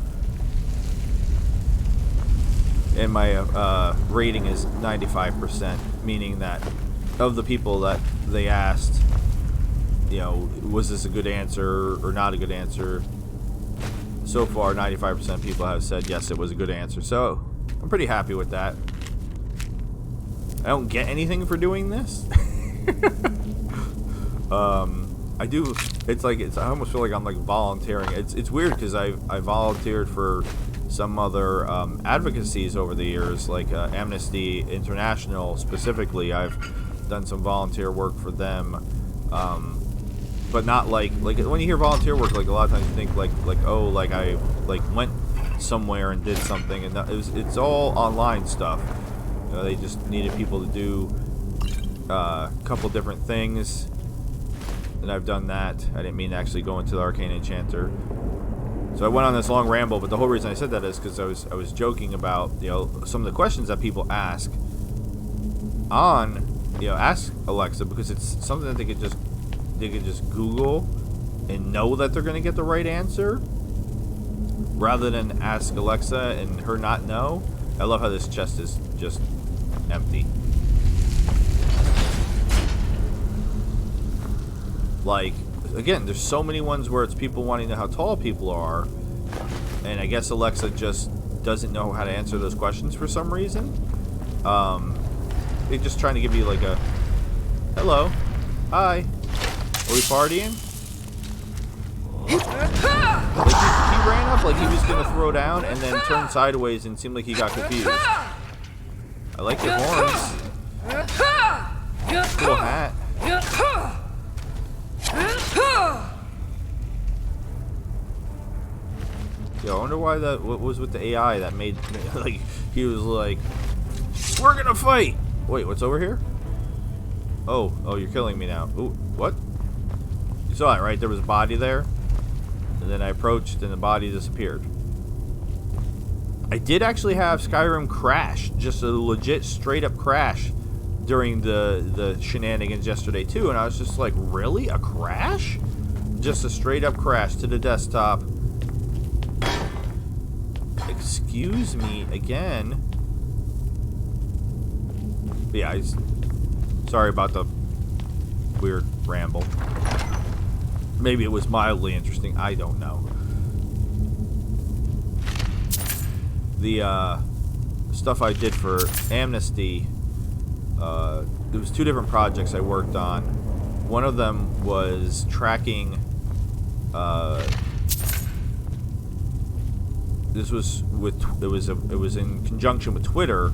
And my rating is 95%, meaning that of the people that they asked, you know, was this a good answer or not a good answer? So far, 95% of people have said yes, it was a good answer. So I'm pretty happy with that. I don't get anything for doing this. I do. It's like I almost feel like I'm like volunteering. It's weird because I volunteered for some other advocacies over the years, like Amnesty International specifically. I've done some volunteer work for them, but not like when you hear volunteer work, like a lot of times you think like oh, like I went somewhere and did something, and it's all online stuff. You know, they just needed people to do a couple different things, and I've done that. I didn't mean to actually go into the Arcane Enchanter. So I went on this long ramble, but the whole reason I said that is because I was joking about, you know, some of the questions that people ask on, you know, Ask Alexa, because it's something that they could just Google and know that they're going to get the right answer, rather than ask Alexa and her not know. I love how this chest is just empty. Like, again, there's so many ones where it's people wanting to know how tall people are, and I guess Alexa just doesn't know how to answer those questions for some reason. They're just trying to give you like a hello, hi, are we partying? Like he ran up like he was gonna throw down and then turned sideways and seemed like he got confused. I like your horns. Cool hat. Yeah, I wonder why what was with the AI that made, like, he was like, we're gonna fight! Wait, what's over here? Oh, you're killing me now. Ooh, what? You saw it, right? There was a body there, and then I approached and the body disappeared. I did actually have Skyrim crash, just a legit straight up crash during the shenanigans yesterday too, and I was just like, really? A crash? Just a straight up crash to the desktop. Excuse me again. But yeah, sorry about the weird ramble. Maybe it was mildly interesting. I don't know. The stuff I did for Amnesty, there was 2 different projects I worked on. One of them was tracking. This was with it was in conjunction with Twitter,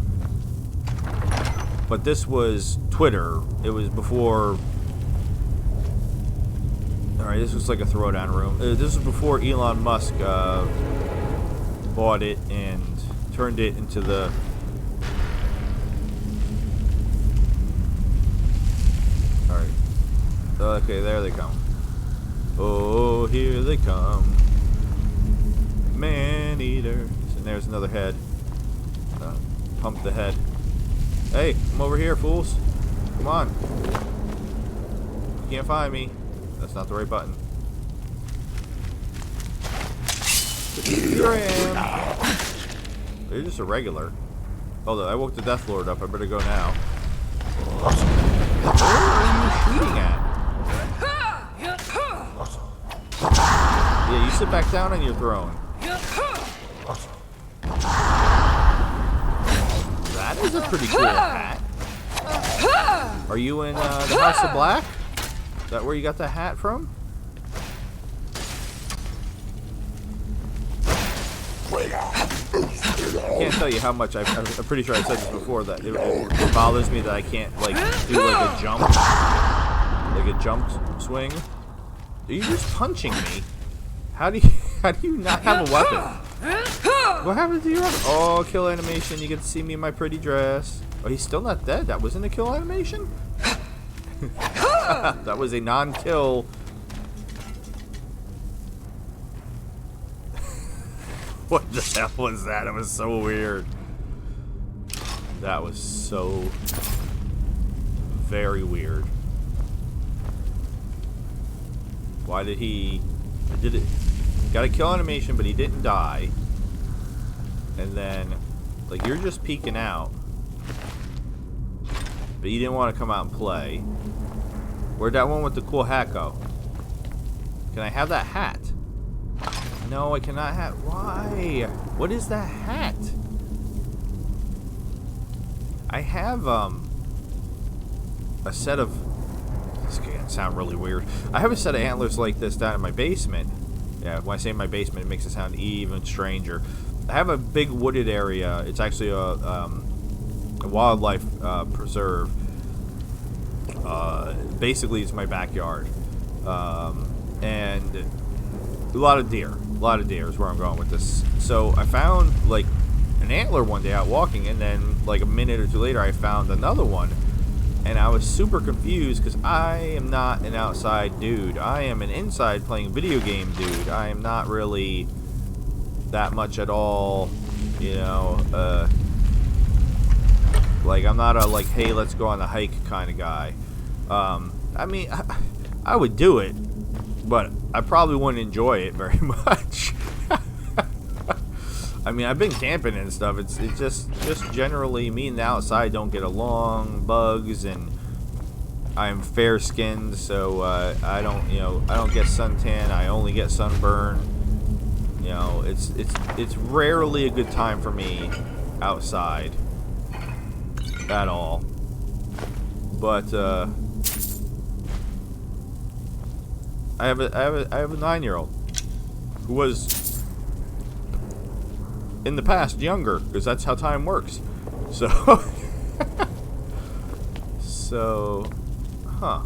but this was Twitter. It was before. All right, this was like a throwdown room. This was before Elon Musk bought it and turned it into the. All right. Okay, there they come. Oh, here they come. Man-eaters. And there's another head. Pump the head. Hey, come over here, fools. Come on. You can't find me. That's not the right button. Here I am. They're just a regular. Hold on, I woke the Death Lord up. I better go now. What are you shooting at? Yeah, you sit back down on your throne. That is a pretty cool hat. Are you in the House of Black? Is that where you got the hat from? I can't tell you how much I'm pretty sure I said this before, that it bothers me that I can't like do like a jump swing. Are you just punching me? How do you not have a weapon? What happened to your weapon? Oh, kill animation. You get to see me in my pretty dress. Oh, he's still not dead. That wasn't a kill animation? That was a non-kill. What the hell was that? It was so weird. That was so very weird. Why did he... I did it... Got a kill animation, but he didn't die. And then... Like, you're just peeking out. But you didn't want to come out and play. Where'd that one with the cool hat go? Can I have that hat? No, I cannot have... Why? What is that hat? I have, a set of... This can sound really weird. I have a set of antlers like this down in my basement. Yeah, when I say my basement, it makes it sound even stranger. I have a big wooded area. It's actually a wildlife preserve. Basically, it's my backyard. And a lot of deer. A lot of deer is where I'm going with this. So I found, like, an antler one day out walking, and then, like, a minute or two later, I found another one. And I was super confused because I am not an outside dude. I am an inside playing video game dude. I am not really that much at all, you know, like, I'm not a, like, hey, let's go on a hike kind of guy. I mean, I would do it, but I probably wouldn't enjoy it very much. I mean, I've been camping and stuff. It's just generally me and the outside don't get along. Bugs, and I'm fair skinned, so I don't get suntan. I only get sunburn. You know, it's rarely a good time for me outside at all. But I have a 9-year-old who was in the past younger, because that's how time works. So huh,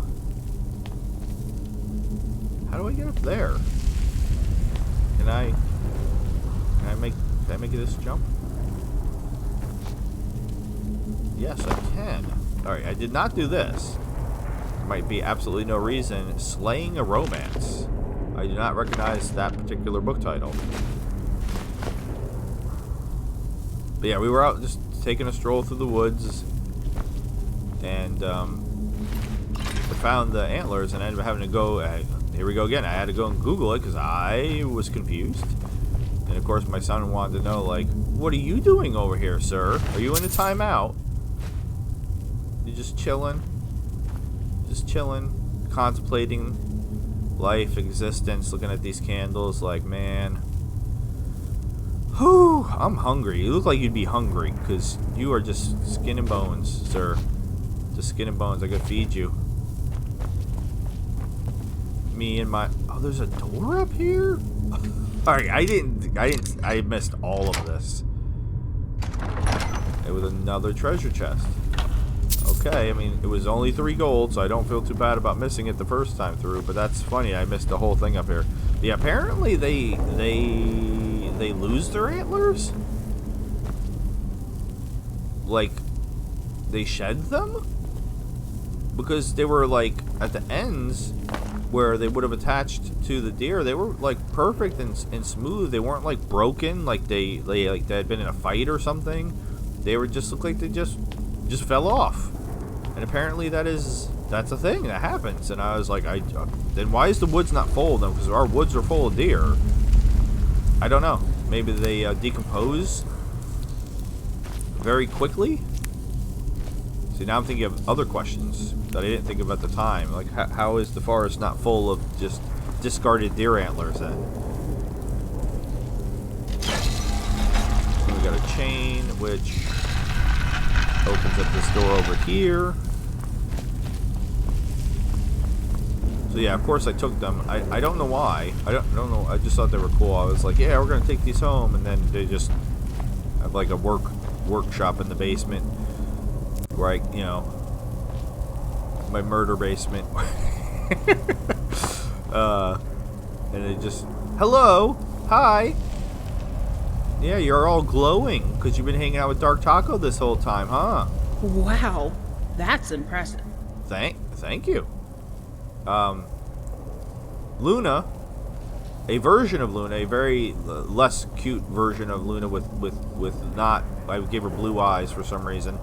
how do I get up there? Can I make this jump? Yes, I can. Alright, I did not do this. There might be absolutely no reason. Slaying a Romance. I do not recognize that particular book title. But yeah, we were out just taking a stroll through the woods, and I found the antlers, and I ended up having to go. Here we go again. I had to go and Google it because I was confused. And of course, my son wanted to know, like, what are you doing over here, sir? Are you in a timeout? You just chilling? Just chilling, contemplating life, existence, looking at these candles, like, man. Whew, I'm hungry. You look like you'd be hungry because you are just skin and bones, sir. Just skin and bones. I could feed you. Me and my... Oh, there's a door up here? Alright, I missed all of this. It was another treasure chest. Okay, I mean, it was only 3 gold, so I don't feel too bad about missing it the first time through, but that's funny, I missed the whole thing up here. Yeah, apparently they lose their antlers? Like, they shed them? Because they were, like, at the ends where they would have attached to the deer, they were, like, perfect and smooth. They weren't, like, broken, like they had been in a fight or something. They were just, looked like they just fell off. And apparently that's a thing that happens. And I was like, then why is the woods not full of them? Because our woods are full of deer. I don't know. Maybe they decompose very quickly. See, now I'm thinking of other questions that I didn't think of at the time. Like, how is the forest not full of just discarded deer antlers then? So we got a chain, which opens up this door over here. So yeah, of course I took them. I don't know why. I don't know. I just thought they were cool. I was like, yeah, we're gonna take these home, and then they just have like a workshop in the basement, where my murder basement. And it just, hello, hi. Yeah, you're all glowing because you've been hanging out with Dark Taco this whole time, huh? Wow, that's impressive. Thank you. Loona, a version of Loona, a very less cute version of Loona with not, I gave her blue eyes for some reason,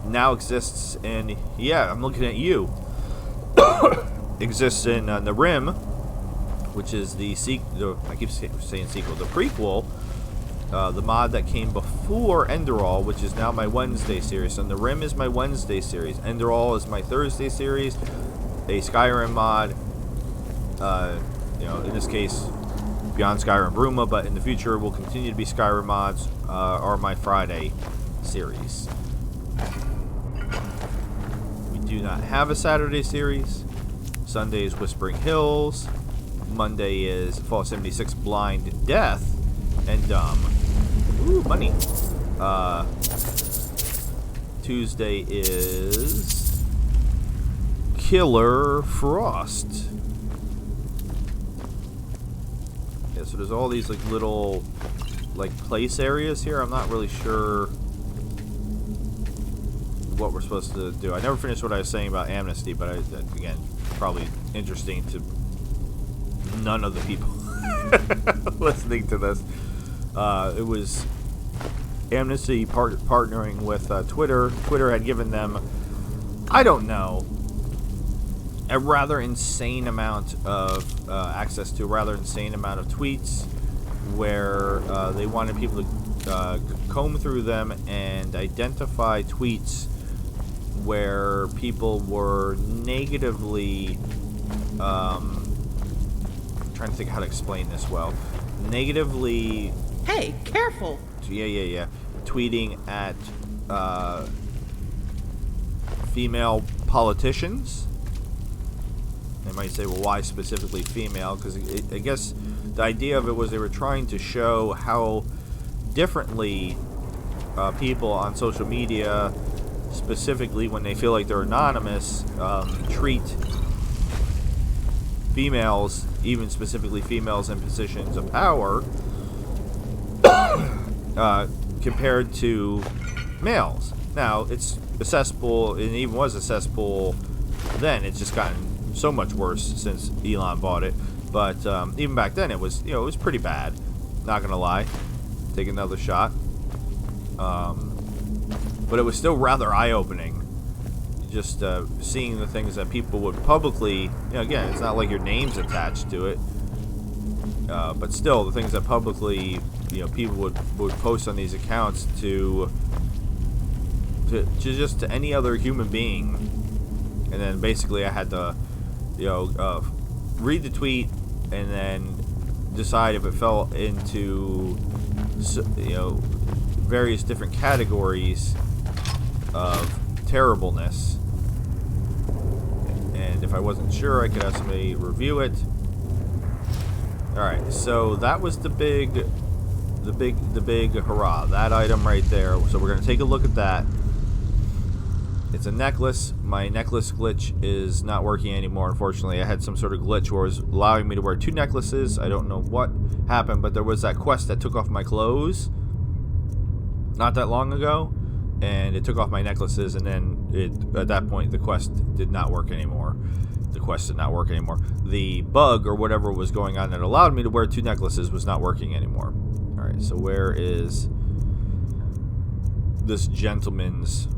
now exists in, yeah, I'm looking at you, exists in the Rim, which is the I keep saying sequel, the prequel, the mod that came before Enderall, which is now my Wednesday series. And the Rim is my Wednesday series. Enderall is my Thursday series. A Skyrim mod, in this case, beyond Skyrim Bruma, but in the future will continue to be Skyrim mods, are my Friday series. We do not have a Saturday series. Sunday is Whispering Hills. Monday is Fallout 76 Blind Death and Dumb. Ooh, money. Tuesday is Killer Frost. Yeah, so there's all these like little like place areas here. I'm not really sure what we're supposed to do. I never finished what I was saying about Amnesty, but again, probably interesting to none of the people listening to this. It was Amnesty partnering with Twitter. Twitter had given them, I don't know, a rather insane amount of access to a rather insane amount of tweets, where they wanted people to comb through them and identify tweets where people were negatively trying to think how to explain this well. Negatively. Hey, careful. Yeah. Tweeting at female politicians. They might say, well, why specifically female? Because I guess the idea of it was they were trying to show how differently people on social media, specifically when they feel like they're anonymous, treat females, even specifically females in positions of power, compared to males. Now, it's a cesspool, and it even was a cesspool then. It's just gotten so much worse since Elon bought it. But even back then, it was, it was pretty bad. Not gonna lie. Take another shot. But it was still rather eye-opening. just seeing the things that people would publicly, you know, again, it's not like your name's attached to it, but still, the things that publicly, you know, people would post on these accounts to just to any other human being, and then basically I had to, you know, read the tweet and then decide if it fell into, you know, various different categories of terribleness, and if I wasn't sure, I could have somebody review it. Alright, so that was the big hurrah, that item right there. So we're going to take a look at that. It's a necklace. My necklace glitch is not working anymore, unfortunately. I had some sort of glitch where it was allowing me to wear 2 necklaces. I don't know what happened, but there was that quest that took off my clothes not that long ago, and it took off my necklaces, and then at that point the quest did not work anymore. The bug or whatever was going on that allowed me to wear 2 necklaces was not working anymore. Alright, so where is this gentleman's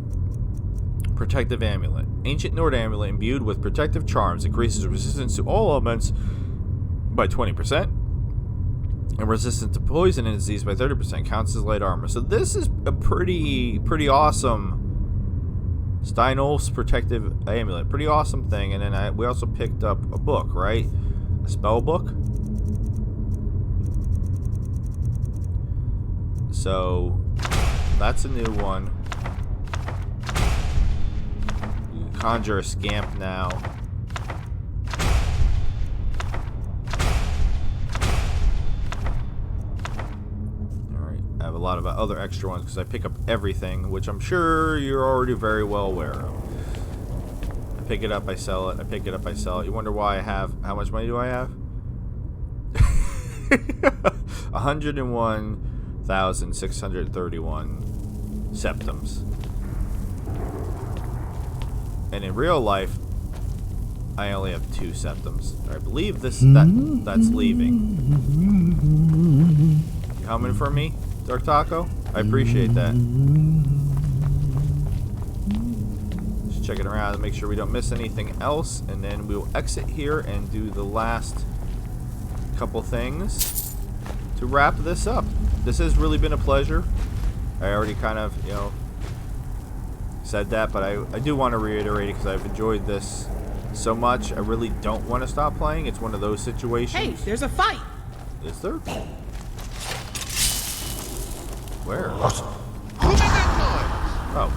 protective amulet? Ancient Nord amulet imbued with protective charms, increases resistance to all elements by 20%, and resistance to poison and disease by 30%. Counts as light armor. So this is a pretty awesome Steinolf's protective amulet. Pretty awesome thing. And then we also picked up a book, right? A spell book. So that's a new one. You can conjure a scamp now. A lot of other extra ones because I pick up everything, which I'm sure you're already very well aware of. I pick it up, I sell it. I pick it up, I sell it. You wonder why I have... How much money do I have? 101,631 septums. And in real life, I only have 2 septums. I believe that's leaving. You coming for me, Dark Taco? I appreciate that. Just checking around to make sure we don't miss anything else, and then we will exit here and do the last couple things to wrap this up. This has really been a pleasure. I already kind of, you know, said that, but I do want to reiterate it because I've enjoyed this so much. I really don't want to stop playing. It's one of those situations. Hey, there's a fight. Is there? Where? Who made that Oh.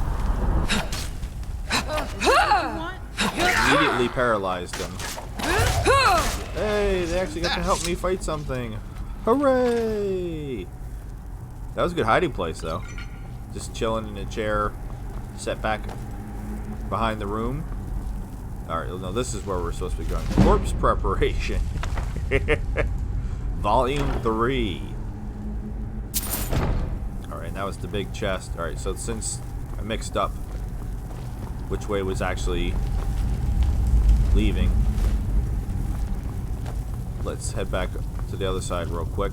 Immediately paralyzed him. Hey, they actually got to help me fight something. Hooray! That was a good hiding place, though. Just chilling in a chair, set back behind the room. Alright, no, this is where we're supposed to be going. Corpse preparation. Volume 3. Alright, that was the big chest. Alright, so since I mixed up which way was actually leaving, let's head back to the other side real quick.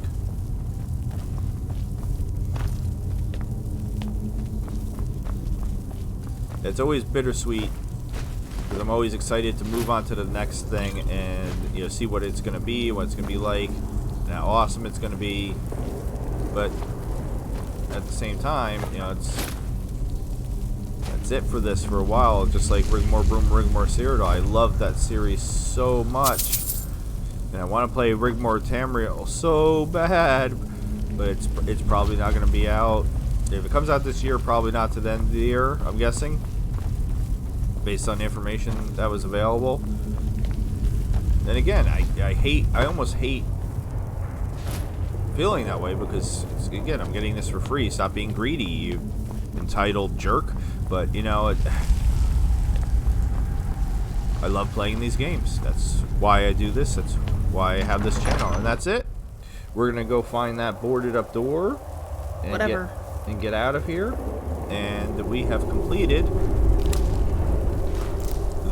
It's always bittersweet because I'm always excited to move on to the next thing and, you know, see what it's going to be, what it's going to be like, and how awesome it's going to be. But at the same time, you know, that's it for this for a while. Just like Rigmore, Bruma, Rigmore, Cyrodiil. I love that series so much, and I want to play Rigmore Tamriel so bad, but it's probably not going to be out. If it comes out this year, probably not to the end of the year, I'm guessing, based on the information that was available. And again, I almost hate feeling that way because, again, I'm getting this for free. Stop being greedy, you entitled jerk. But, you know, I love playing these games. That's why I do this. That's why I have this channel. And that's it. We're going to go find that boarded up door and get out of here. And we have completed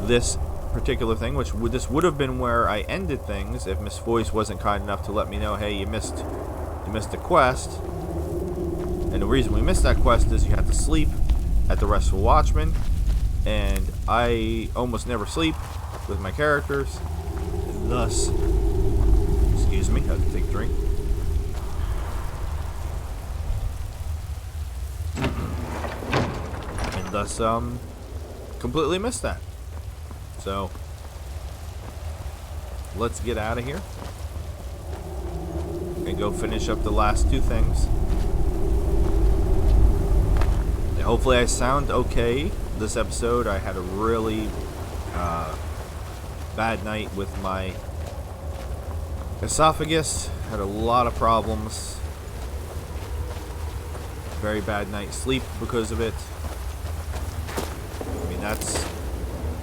this particular thing, which this would have been where I ended things if Miss Voice wasn't kind enough to let me know, hey, you missed a quest. And the reason we missed that quest is you had to sleep at the Restful Watchman, and I almost never sleep with my characters. And thus, excuse me, I have to take a drink. And thus, completely missed that. So, let's get out of here and go finish up the last two things. And hopefully I sound okay this episode. I had a really bad night with my esophagus. Had a lot of problems. Very bad night's sleep because of it. I mean, that's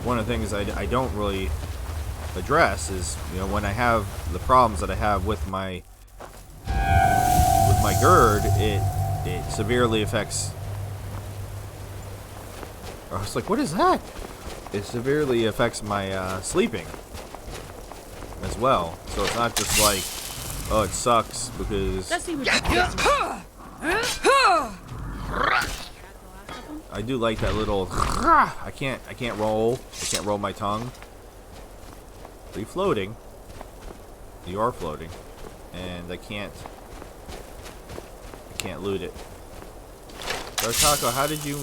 one of the things I don't really address is, you know, when I have the problems that I have with my GERD, it severely affects. I was like, what is that? It severely affects my sleeping as well. So it's not just like, oh, it sucks because Let's see what you can. I do like that little. I can't roll. I can't roll my tongue. Are you floating? You are floating, and I can't loot it. Dark Taco, how did you?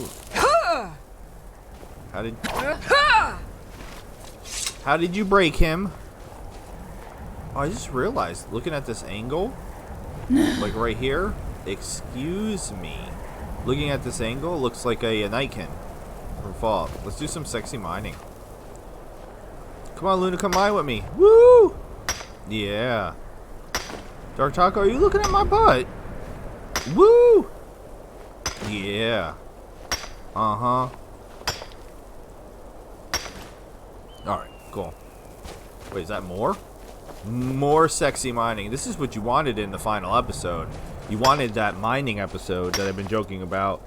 How did you break him? Oh, I just realized, looking at this angle, like right here. Excuse me. Looking at this angle, looks like a Nightkin from Fallout. Let's do some sexy mining. Come on, Loona, come mine with me. Woo! Yeah. Dark Taco, are you looking at my butt? Woo! Yeah. Uh-huh. Alright, cool. Wait, is that more? More sexy mining. This is what you wanted in the final episode. You wanted that mining episode that I've been joking about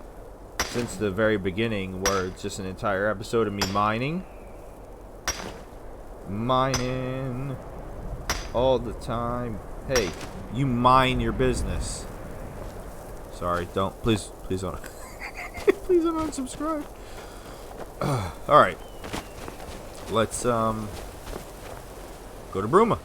since the very beginning, where it's just an entire episode of me mining. Mining all the time. Hey, you mind your business. Sorry, don't. Please don't. Please don't unsubscribe. Alright. Let's, go to Bruma.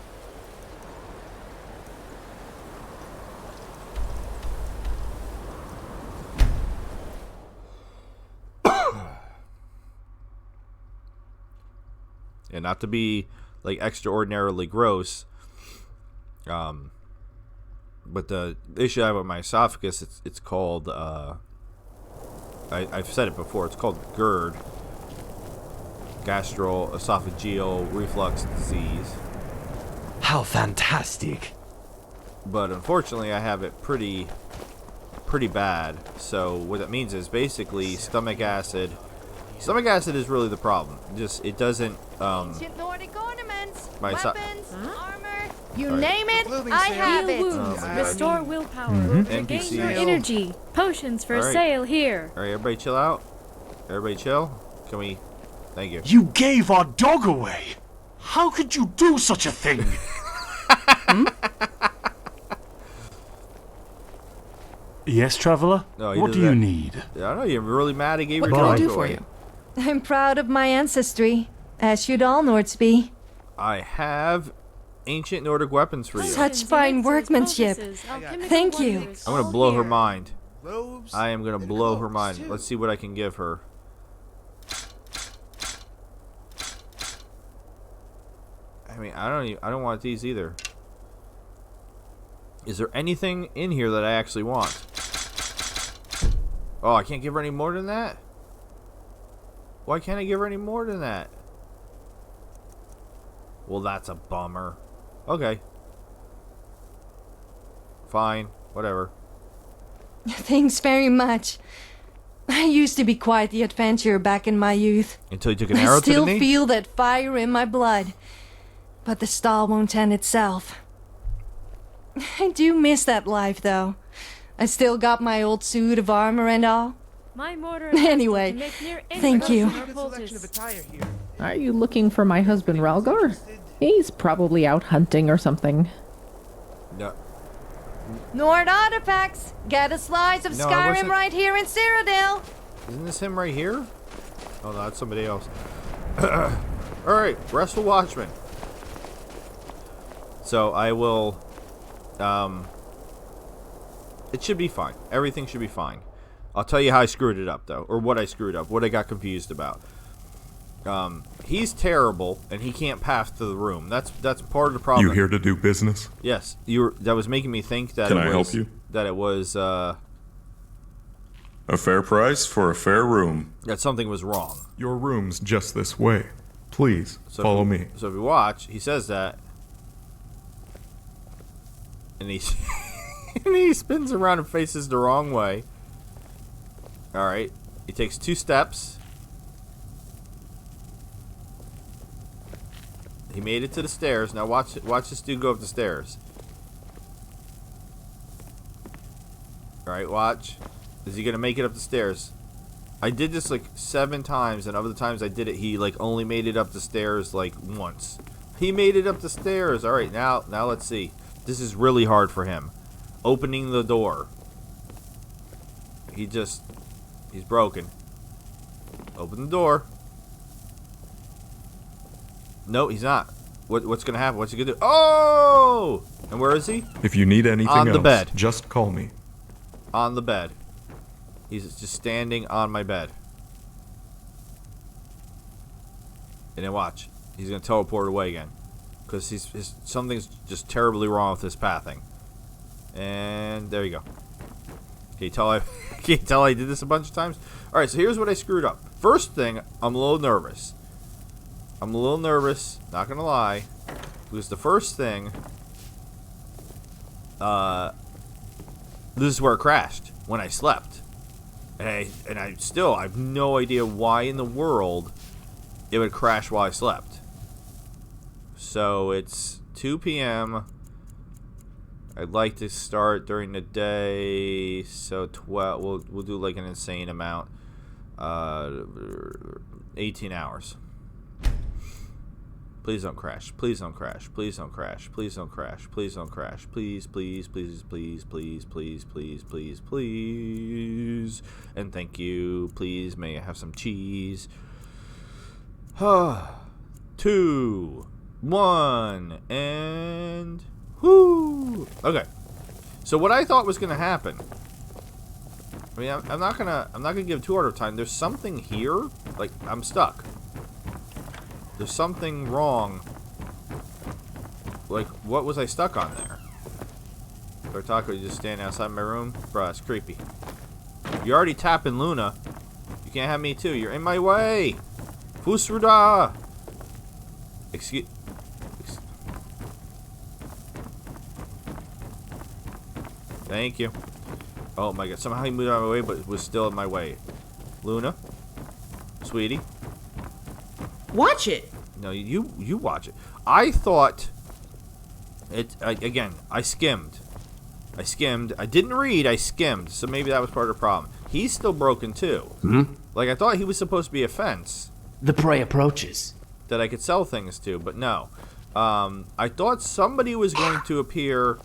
And not to be like extraordinarily gross, but the issue I have with my esophagus, it's called I've said it before, it's called GERD, gastroesophageal reflux disease. How fantastic. But unfortunately I have it pretty bad. So what that means is basically stomach acid. Stomach acid is really the problem. Just, it doesn't, Ancient Nordic ornaments, my weapons, armor, you Sorry. name it, Blooming I sale. have Heal it. wounds, Oh, restore willpower, regain NPC. your energy. Potions for Alright. sale here. Alright, everybody chill out. Everybody chill. Can we, thank you. You gave our dog away. How could you do such a thing? Yes, traveler? No, he What does do you that. need? I don't know, you're really mad he gave What your can I dog do for away. you? I'm proud of my ancestry, as should all Nords be. I have ancient Nordic weapons for you. Such fine workmanship. Thank you. I'm gonna blow her mind. Robes. I am gonna and blow her cloaks, mind. too. Let's see what I can give her. I mean, I don't want these either. Is there anything in here that I actually want? Oh, I can't give her any more than that? Why can't I give her any more than that? Well, that's a bummer. Okay. Fine. Whatever. Thanks very much. I used to be quite the adventurer back in my youth. Until you took an I arrow to the still knee? feel that fire in my blood. But the stall won't end itself. I do miss that life, though. I still got my old suit of armor and all. My mortar Anyway, can make near any thank you. potion or Good selection of poultice. attire here. Are you looking for my husband Ralgar? He's probably out hunting or something. No. Nord artifacts! Get a slice of No, I Skyrim wasn't- right here in Cyrodiil! Isn't this him right here? Oh, no, that's somebody else. Alright, Restful Watchman. So, I will... it should be fine. Everything should be fine. I'll tell you how I screwed it up, though. Or what I screwed up. What I got confused about. He's terrible, and he can't pass to the room. That's part of the problem. You here to do business? Yes. That was making me think that Can I help you? That it was, A fair price for a fair room. that something was wrong. Your room's just this way. Please, follow me. So if you watch, he says that. And he, and he spins around and faces the wrong way. Alright. He takes 2 steps. He made it to the stairs. Now watch this dude go up the stairs. Alright, watch. Is he gonna make it up the stairs? I did this like 7 times, and other times I did it, he like only made it up the stairs like once. He made it up the stairs. Alright, now let's see. This is really hard for him. Opening the door. He's broken. Open the door. No, he's not. What's gonna happen? What's he gonna do? Oh! And where is he? If you need anything On the else, bed. just call me. On the bed. He's just standing on my bed. And then watch. He's gonna teleport away again. Because something's just terribly wrong with his pathing. And there you go. Can you tell I did this a bunch of times? Alright, so here's what I screwed up. First thing, I'm a little nervous. Not gonna lie. Because the first thing, this is where it crashed. When I slept. And I have no idea why in the world it would crash while I slept. So it's 2 p.m. I'd like to start during the day, so 12. We'll do like an insane amount. 18 hours. Please don't crash. Please don't crash. Please don't crash. Please don't crash. Please don't crash. Please, please, please, please, please, please, please, please, please. And thank you. Please, may I have some cheese? 2, 1, and whoo. Okay. So what I thought was gonna happen. I mean, I'm not gonna give too hard of time. There's something here. Like I'm stuck. There's something wrong. Like, what was I stuck on there? Dark Taco, you just standing outside my room? Bruh, it's creepy. You're already tapping Loona. You can't have me too. You're in my way. Fusruda. Excuse. Thank you. Oh my god. Somehow he moved out of my way, but was still in my way. Loona. Sweetie. Watch it. No, you watch it. I thought it again. I skimmed. I didn't read. I skimmed. So maybe that was part of the problem. He's still broken too. Like I thought he was supposed to be a fence The prey approaches. that I could sell things to, but no. I thought somebody was going to appear.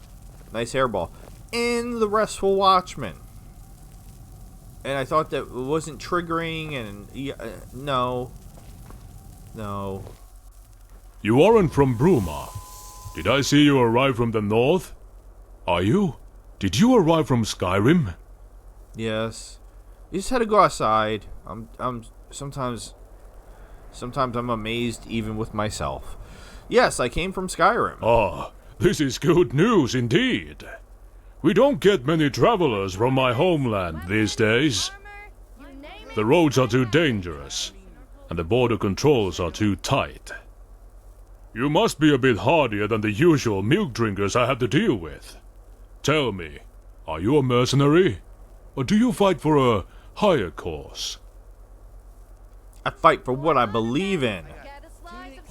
Nice hairball in the Restful Watchman. And I thought that it wasn't triggering. And no. No. You aren't from Bruma. Did I see you arrive from the north? Are you? Did you arrive from Skyrim? Yes. You just had to go outside. Sometimes I'm amazed even with myself. Yes, I came from Skyrim. Ah, this is good news indeed. We don't get many travelers from my homeland these days. The roads are too dangerous, and the border controls are too tight. You must be a bit hardier than the usual milk drinkers I have to deal with. Tell me, are you a mercenary? Or do you fight for a higher cause? I fight for what I believe in.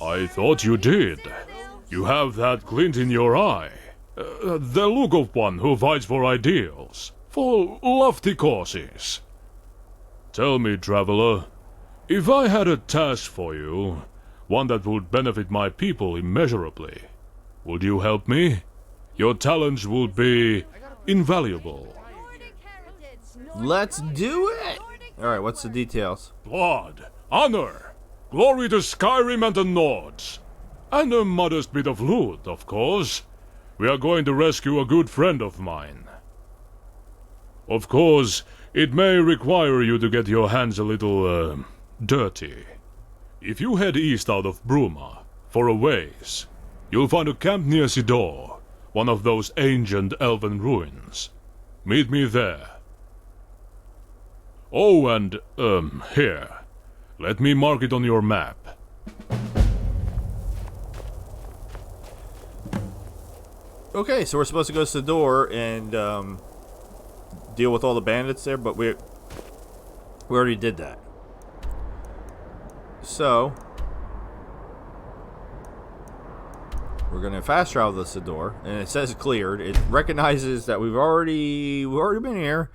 I thought you did. You have that glint in your eye. The look of one who fights for ideals, for lofty causes. Tell me, traveler, if I had a task for you, one that would benefit my people immeasurably, would you help me? Your talents would be invaluable. Let's do it! Alright, what's the details? Blood, Honor! Glory to Skyrim and the Nords! And a modest bit of loot, of course. We are going to rescue a good friend of mine. Of course, it may require you to get your hands a little, dirty. If you head east out of Bruma, for a ways, you'll find a camp near Sidor, one of those ancient elven ruins. Meet me there. Oh, and, here. Let me mark it on your map. Okay, so we're supposed to go to the door and deal with all the bandits there, but we already did that. So we're gonna fast travel this door, and it says cleared. It recognizes that we've already been here,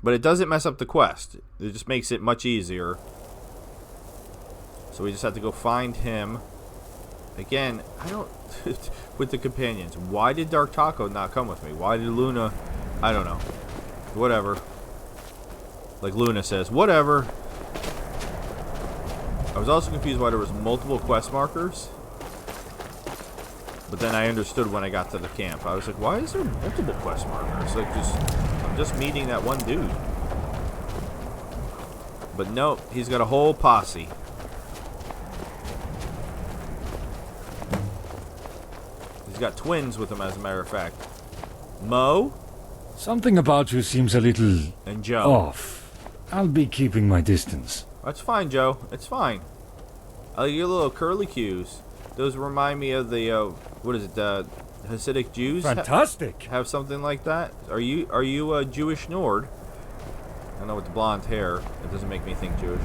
but it doesn't mess up the quest. It just makes it much easier. So we just have to go find him. Again, I don't... with the companions. Why did Dark Taco not come with me? Why did Loona... I don't know. Whatever. Like Loona says, whatever. I was also confused why there was multiple quest markers. But then I understood when I got to the camp. I was like, why is there multiple quest markers? Like, I'm just meeting that one dude. But nope, he's got a whole posse. He's got twins with him, as a matter of fact. Mo? Something about you seems a little... And Joe. off. I'll be keeping my distance. That's fine, Joe. It's fine. I like your little curly cues. Those remind me of the, what is it, Hasidic Jews? Fantastic! Have something like that? Are you a Jewish Nord? I don't know, with the blonde hair. It doesn't make me think Jewish.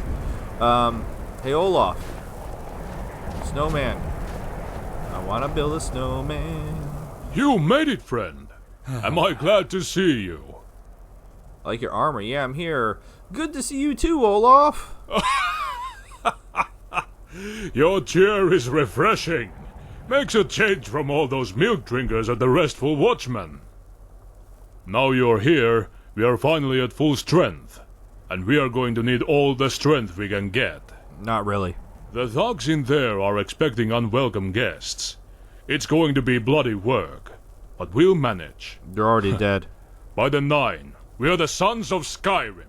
Hey, Olaf. Snowman. I want to build a snowman. You made it, friend. Am I glad to see you? I like your armor. Yeah, I'm here. Good to see you too, Olaf. Your cheer is refreshing. Makes a change from all those milk drinkers at the Restful Watchman. Now you're here, we are finally at full strength. And we are going to need all the strength we can get. Not really. The thugs in there are expecting unwelcome guests. It's going to be bloody work. But we'll manage. They're already dead. By the 9, we are the Sons of Skyrim.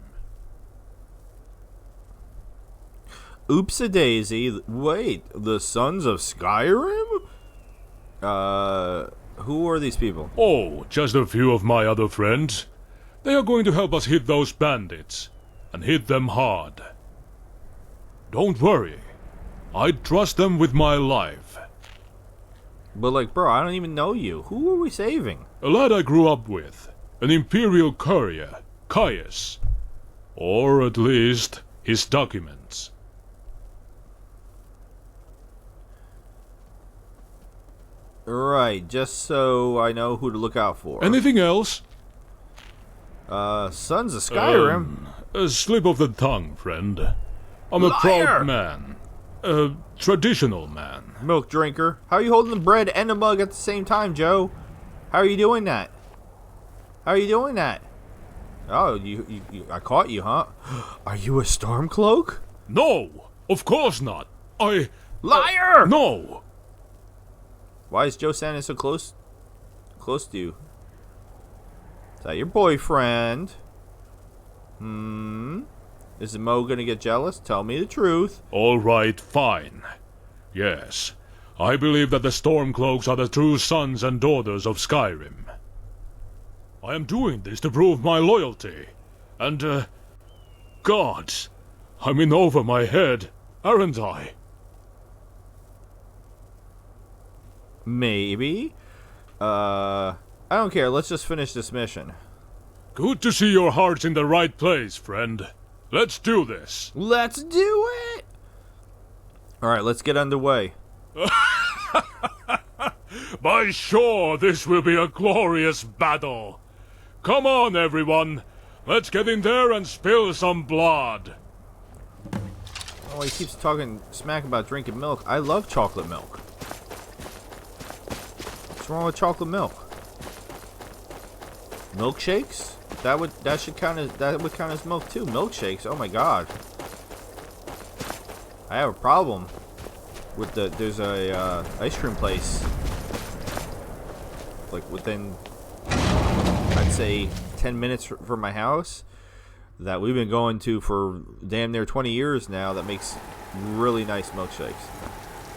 Oops-a-daisy. Wait, the Sons of Skyrim? Who are these people? Oh, just a few of my other friends. They are going to help us hit those bandits. And hit them hard. Don't worry. I trust them with my life. But like, bro, I don't even know you. Who are we saving? A lad I grew up with. An Imperial courier. Caius. Or at least, his documents. Right, just so I know who to look out for. Anything else? Sons of Skyrim? A slip of the tongue, friend. I'm a Liar! proud man. A traditional man. Milk drinker. How are you holding the bread and a mug at the same time, Joe? How are you doing that? How are you doing that? Oh, you I caught you, huh? Are you a Stormcloak? No, of course not. Liar! No! Why is Joe standing so close to you? Is that your boyfriend? Is Mo gonna get jealous? Tell me the truth. All right, fine. Yes, I believe that the Stormcloaks are the true sons and daughters of Skyrim. I am doing this to prove my loyalty. And, gods, I'm in over my head, aren't I? Maybe. I don't care. Let's just finish this mission. Good to see your heart's in the right place, friend. Let's do this. Let's do it! Alright, let's get underway. By sure, this will be a glorious battle. Come on, everyone. Let's get in there and spill some blood. Oh, he keeps talking smack about drinking milk. I love chocolate milk. What's wrong with chocolate milk? Milkshakes? That would count as milk too. Milkshakes. Oh my god. I have a problem with there's a ice cream place like within, I'd say, 10 minutes from my house that we've been going to for damn near 20 years now that makes really nice milkshakes.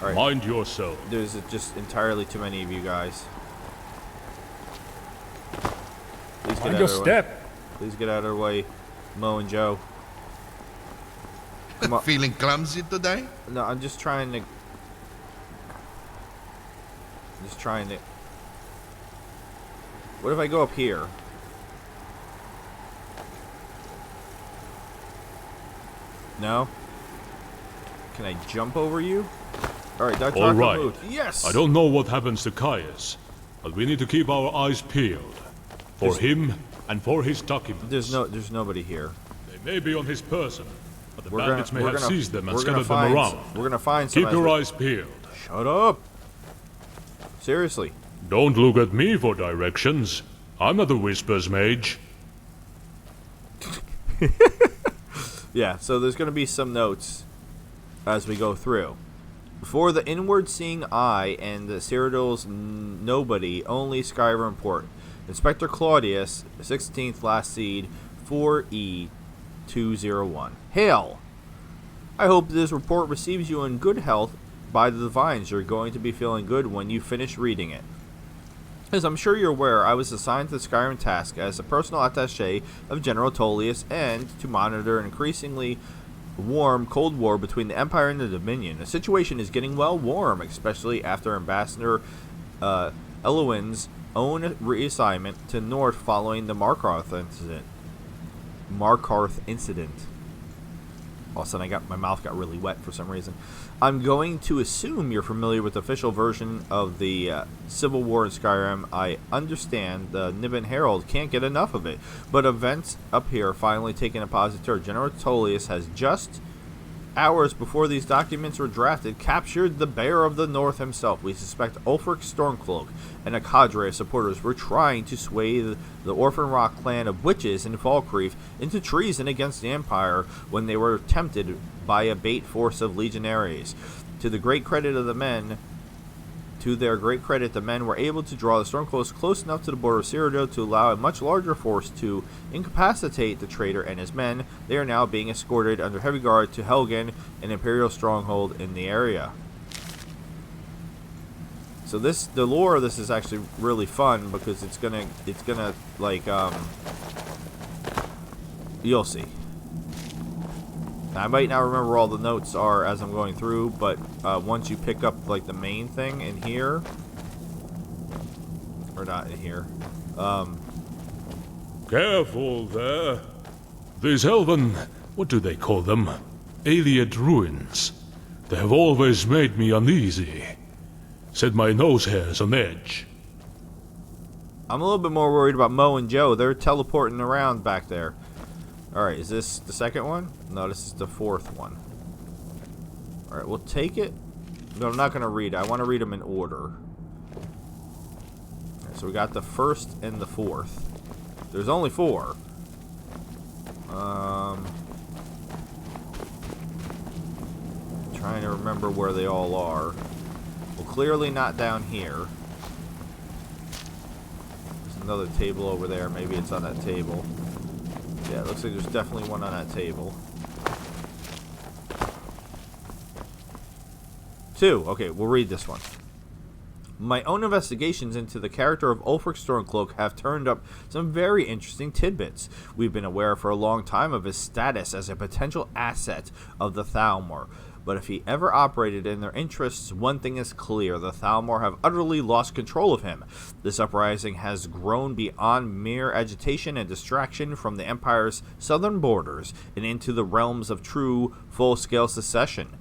All right. Mind yourself. There's just entirely too many of you guys. Please get Mind out your of the way. step. Please get out of the way, Mo and Joe. Come on. Feeling clumsy today? No, I'm just trying to. What if I go up here? No? Can I jump over you? Alright, Dark Taco All right. moved. Yes! I don't know what happens to Caius, but we need to keep our eyes peeled. For him and for his documents. There's nobody here. They may be on his person, but the We're bandits gonna- may we're have gonna- seized them and we're gonna scattered them around. We're gonna find some. Keep your eyes peeled. Shut up! Seriously. Don't look at me for directions. I'm not a Whispers mage. Yeah, so there's going to be some notes as we go through. For the inward-seeing eye and the Cyrodiil's nobody, only Skyrim port. Inspector Claudius, 16th last seed, 4E201. Hail! I hope this report receives you in good health by the divines. You're going to be feeling good when you finish reading it. As I'm sure you're aware, I was assigned to the Skyrim task as a personal attaché of General Tullius and to monitor an increasingly warm Cold War between the Empire and the Dominion. The situation is getting well warm, especially after Ambassador Elowin's own reassignment to North following the Markarth incident. All of a sudden, my mouth got really wet for some reason. I'm going to assume you're familiar with the official version of the Civil War in Skyrim. I understand the Niven Herald can't get enough of it, but events up here finally taking a positive turn. General Tullius has just hours before these documents were drafted, captured the Bear of the North himself. We suspect Ulfric Stormcloak and a cadre of supporters were trying to sway the Orphan Rock clan of witches in Falkreath into treason against the Empire when they were tempted by a bait force of legionaries. To their great credit, the men were able to draw the Stormcloaks close enough to the border of Cyrodiil to allow a much larger force to incapacitate the traitor and his men. They are now being escorted under heavy guard to Helgen, an Imperial stronghold in the area. So the lore of this is actually really fun because it's gonna like you'll see. I might not remember where all the notes are as I'm going through, but once you pick up like the main thing in here, or not in here, Careful there. These elven, what do they call them? Aliad ruins. They have always made me uneasy. Set my nose hairs on edge. I'm a little bit more worried about Mo and Joe. They're teleporting around back there. Alright, is this the second one? No, this is the fourth one. Alright, we'll take it. No, I'm not going to read it. I want to read them in order. Right, so we got the first and the fourth. There's only 4. Trying to remember where they all are. Well, clearly not down here. There's another table over there. Maybe it's on that table. Yeah, it looks like there's definitely one on that table. 2. Okay, we'll read this one. My own investigations into the character of Ulfric Stormcloak have turned up some very interesting tidbits. We've been aware for a long time of his status as a potential asset of the Thalmor. But if he ever operated in their interests, one thing is clear. The Thalmor have utterly lost control of him. This uprising has grown beyond mere agitation and distraction from the Empire's southern borders and into the realms of true, full-scale secession.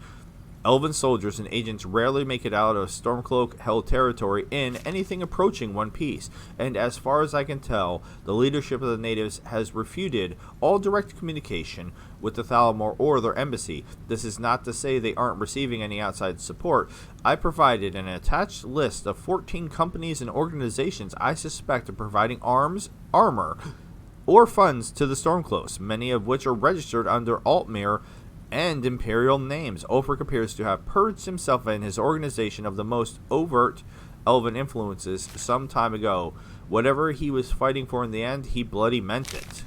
Elven soldiers and agents rarely make it out of Stormcloak-held territory in anything approaching one piece, and as far as I can tell, the leadership of the natives has refuted all direct communication with the Thalmor or their embassy. This is not to say they aren't receiving any outside support. I provided an attached list of 14 companies and organizations I suspect of providing arms, armor, or funds to the Stormcloaks, many of which are registered under Altmere and imperial names. Ulfric appears to have purged himself and his organization of the most overt elven influences some time ago. Whatever he was fighting for in the end, he bloody meant it.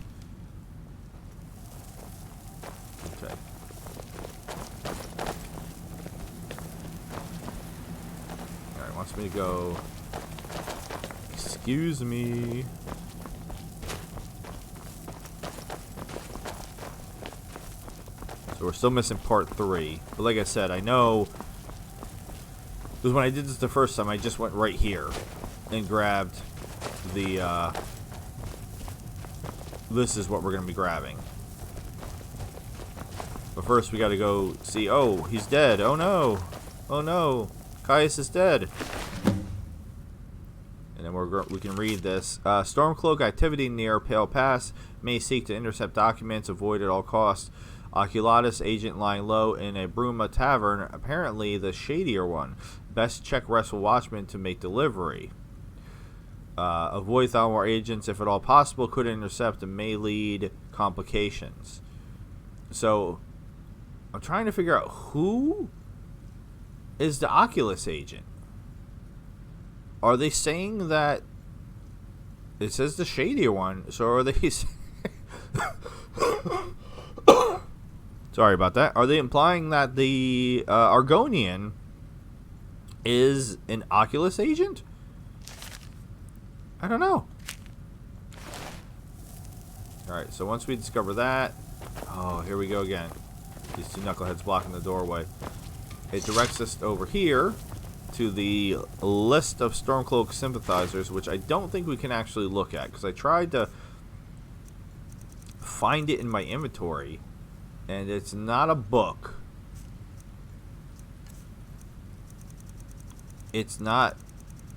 Okay. Alright, wants me to go. Excuse me. So we're still missing part 3. But like I said, I know, because when I did this the first time, I just went right here and grabbed the, this is what we're going to be grabbing. But first we got to go see, oh, he's dead. Oh no. Oh no. Caius is dead. And then we can read this. Stormcloak activity near Pale Pass may seek to intercept documents, avoid at all costs. Oculatus agent lying low in a Bruma tavern, apparently the shadier one. Best check Restful Watchman to make delivery. Avoid Thalmor agents if at all possible. Could intercept and may lead complications. So, I'm trying to figure out who is the Oculus agent. Are they saying that it says the shadier one? So are they? Sorry about that. Are they implying that the Argonian is an Oculus agent? I don't know. Alright, so once we discover that... Oh, here we go again. These two knuckleheads blocking the doorway. It directs us over here to the list of Stormcloak sympathizers, which I don't think we can actually look at, because I tried to find it in my inventory. And it's not a book. It's not.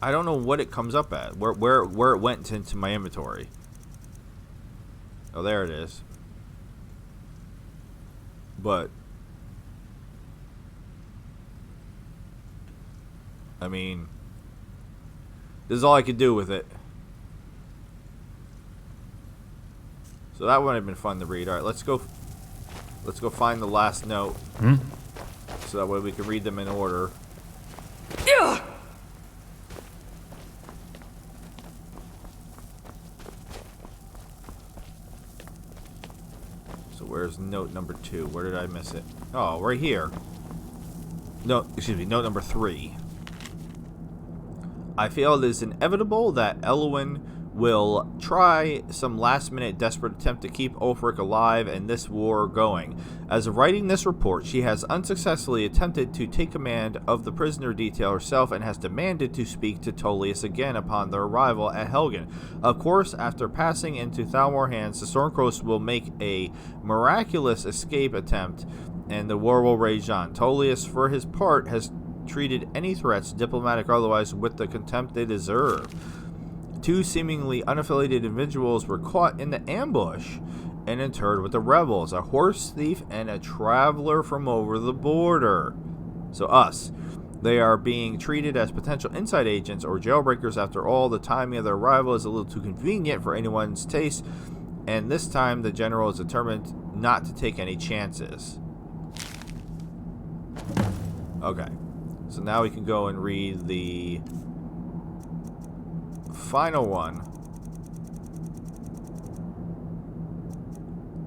I don't know what it comes up at. Where it went into my inventory. Oh, there it is. But I mean, this is all I could do with it. So that would have been fun to read. All right, let's go. Let's go find the last note. So that way we can read them in order. So where's note number 2? Where did I miss it? Oh, right here. No, excuse me, note number 3. I feel it is inevitable that Elwyn will try some last-minute desperate attempt to keep Ulfric alive and this war going. As of writing this report, she has unsuccessfully attempted to take command of the prisoner detail herself and has demanded to speak to Tullius again upon their arrival at Helgen. Of course, after passing into Thalmor hands, the Stormcloaks will make a miraculous escape attempt and the war will rage on. Tullius, for his part, has treated any threats, diplomatic or otherwise, with the contempt they deserve. 2 seemingly unaffiliated individuals were caught in the ambush and interred with the rebels, a horse thief and a traveler from over the border. So us. They are being treated as potential inside agents or jailbreakers. After all, the timing of their arrival is a little too convenient for anyone's taste, and this time the general is determined not to take any chances. Okay. So now we can go and read the final one,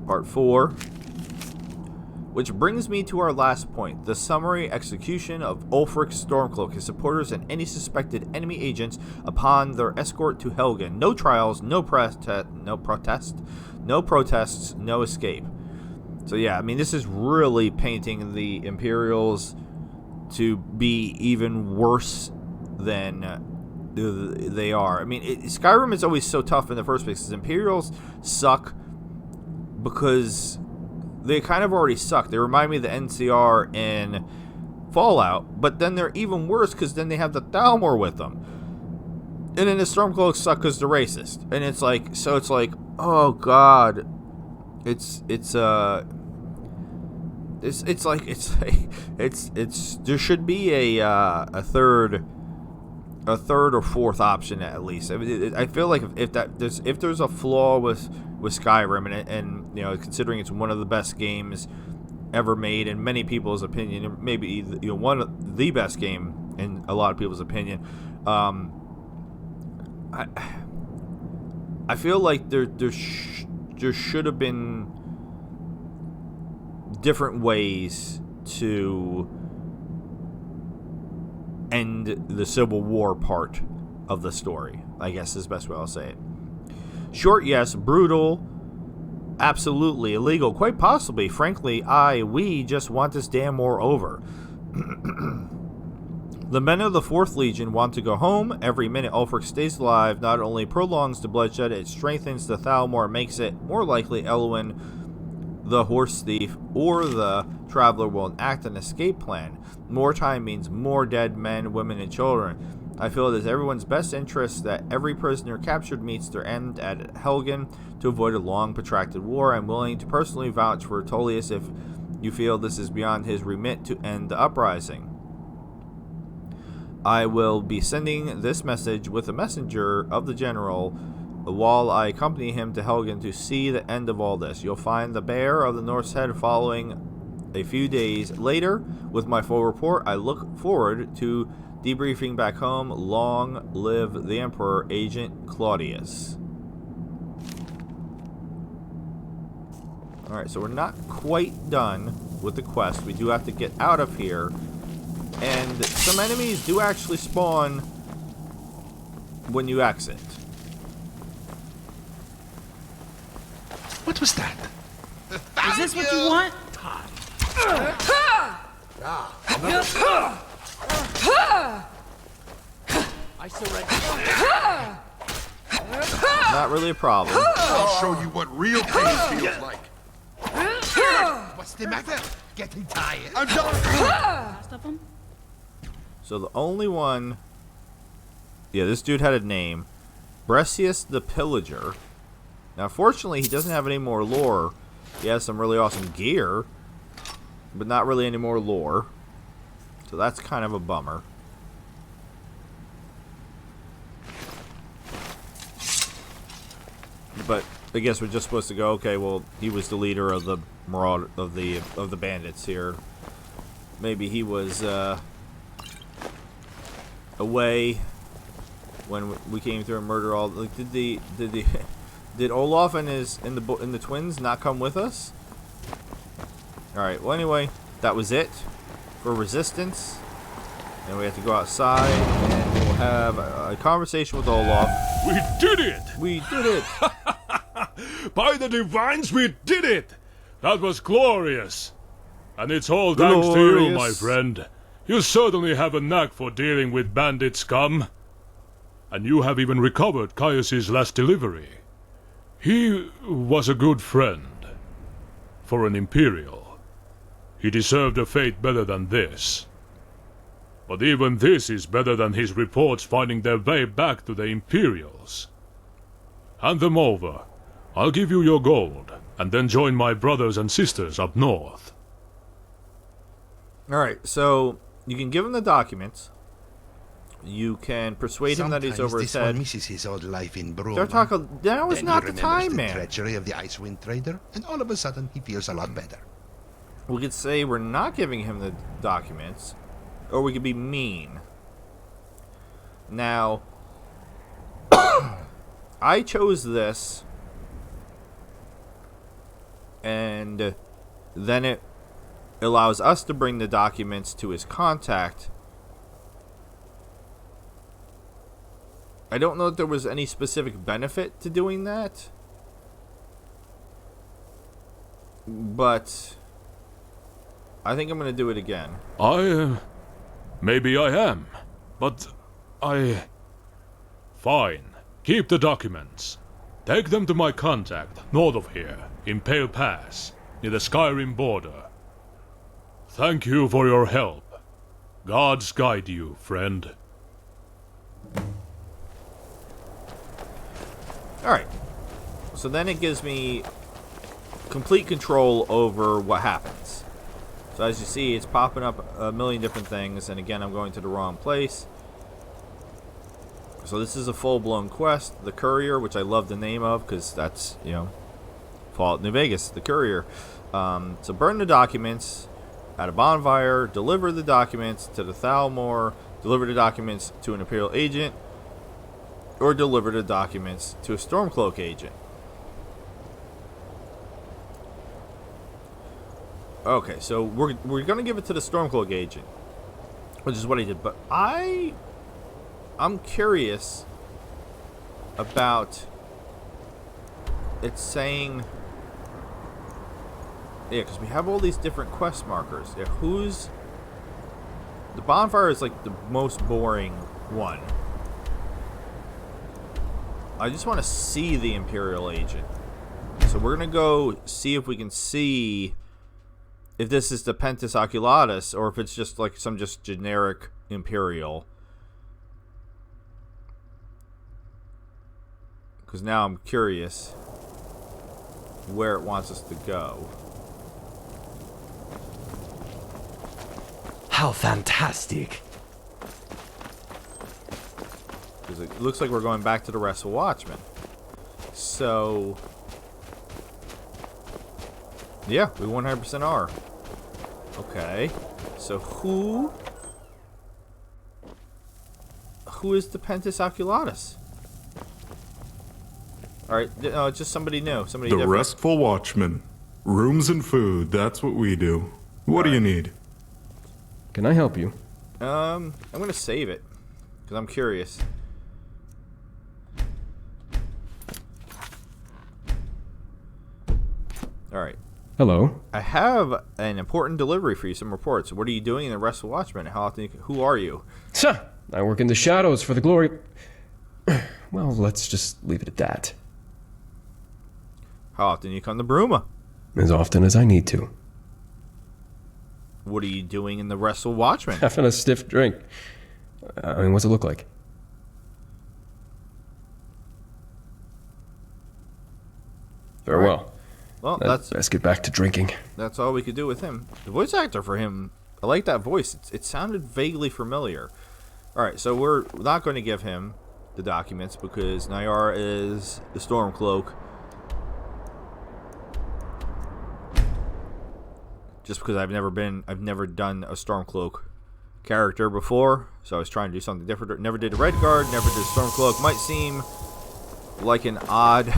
part 4, which brings me to our last point: the summary execution of Ulfric's Stormcloak, his supporters, and any suspected enemy agents upon their escort to Helgen. No trials, no protests, no escape. So yeah, I mean, this is really painting the Imperials to be even worse than they are. I mean, Skyrim is always so tough in the first place because Imperials suck because they kind of already suck. They remind me of the NCR in Fallout, but then they're even worse because then they have the Thalmor with them. And then the Stormcloaks suck because they're racist. And it's like, so it's like, oh god. It's there should be a third or fourth option at least. I mean, I feel like if there's a flaw with Skyrim and you know, considering it's one of the best games ever made, in many people's opinion. Maybe one of the best game in a lot of people's opinion. I feel like there should have been different ways to end the Civil War part of the story, I guess is the best way I'll say it. Short, yes. Brutal, absolutely. Illegal, quite possibly. Frankly, we just want this damn war over. The men of the 4th Legion want to go home. Every minute Ulfric stays alive not only prolongs the bloodshed, it strengthens the Thalmor, makes it more likely Elwyn, the horse thief, or the traveler will enact an escape plan. More time means more dead men, women, and children. I feel it is everyone's best interest that every prisoner captured meets their end at Helgen to avoid a long, protracted war. I'm willing to personally vouch for Tullius if you feel this is beyond his remit to end the uprising. I will be sending this message with a messenger of the general while I accompany him to Helgen to see the end of all this. You'll find the bear of the North's Head following a few days later with my full report. I look forward to debriefing back home. Long live the Emperor, Agent Claudius. Alright, so we're not quite done with the quest. We do have to get out of here. And some enemies do actually spawn when you exit. What was that? Is this what you want? I surrender. Not really a problem. I'll show you what real pain feels like. What's the matter? Getting tired. I'm done. Most of them? So the only one... Yeah, this dude had a name. Bressius the Pillager. Now, fortunately, he doesn't have any more lore. He has some really awesome gear, but not really any more lore. So that's kind of a bummer. But I guess we're just supposed to go, okay, well, he was the leader of the maraud of the bandits here. Maybe he was away when we came through and murdered all. Like, did Olaf and the twins not come with us? All right. Well, anyway, that was it for resistance, and we have to go outside and we'll have a conversation with Olaf. We did it! We did it! By the divines, we did it! That was glorious! And it's all thanks to you, my friend. You certainly have a knack for dealing with bandit scum. And you have even recovered Caius's last delivery. He was a good friend. For an Imperial. He deserved a fate better than this. But even this is better than his reports finding their way back to the Imperials. Hand them over. I'll give you your gold, and then join my brothers and sisters up north. Alright, so you can give him the documents. You can persuade him that he's over his head. Misses his old life in Bruma. Start talking. Now is not the time, man. The treachery of the Icewind trader, and all of a sudden he feels a lot better. We could say we're not giving him the documents, or we could be mean. Now, I chose this, and then it allows us to bring the documents to his contact. I don't know if there was any specific benefit to doing that, but I think I'm going to do it again. Maybe I am, but Fine. Keep the documents. Take them to my contact, north of here, in Pale Pass, near the Skyrim border. Thank you for your help. Gods guide you, friend. Alright. So then it gives me complete control over what happens. So as you see, it's popping up a million different things, and again, I'm going to the wrong place. So this is a full-blown quest. The Courier, which I love the name of, because that's, you know, Fallout New Vegas, the Courier. So burn the documents at a bonfire, deliver the documents to the Thalmor, deliver the documents to an Imperial agent, or deliver the documents to a Stormcloak agent. Okay, so we're gonna give it to the Stormcloak agent, which is what he did. But I'm curious about it saying, yeah, because we have all these different quest markers. Yeah, the bonfire is like the most boring one. I just want to see the Imperial agent. So we're going to go see if we can see if this is the Pentus Oculatus or if it's just like some just generic Imperial. Because now I'm curious where it wants us to go. How fantastic. Because it looks like we're going back to the Wrestle Watchmen. So, yeah, we 100% are. Okay, so who is the Pentus Oculatus? Alright, no, it's just somebody new. Somebody The different. Restful Watchman. Rooms and food, that's what we do. What do you need? Can I help you? I'm gonna save it. Because I'm curious. Alright. Hello. I have an important delivery for you, some reports. What are you doing in the Wrestle Watchmen? How often who are you? I work in the shadows for the glory... Well, let's just leave it at that. How often you come to Bruma? As often as I need to. What are you doing in the Wrestle Watchmen? Having a stiff drink. I mean, what's it look like? Farewell. Well, Let's get back to drinking. That's all we could do with him. The voice actor for him, I like that voice. It sounded vaguely familiar. Alright, so we're not going to give him the documents because Nayara is the Stormcloak. Just because I've never done a Stormcloak character before, so I was trying to do something different. Never did a Red Guard, never did a Stormcloak. Might seem like an odd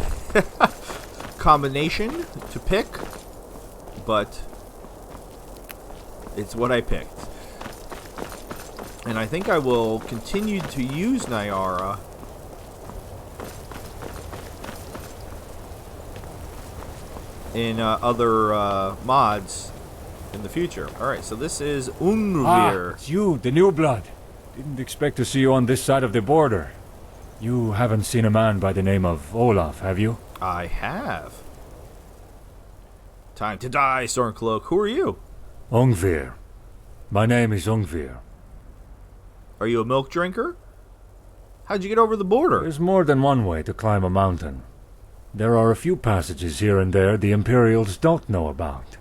combination to pick, but it's what I picked. And I think I will continue to use Nayara in other mods in the future. Alright, so this is Ungvir. It's you, the new blood. Didn't expect to see you on this side of the border. You haven't seen a man by the name of Olaf, have you? I have. Time to die, Stormcloak. Who are you? Ungvir. My name is Ungvir. Are you a milk drinker? How'd you get over the border? There's more than one way to climb a mountain. There are a few passages here and there the Imperials don't know about.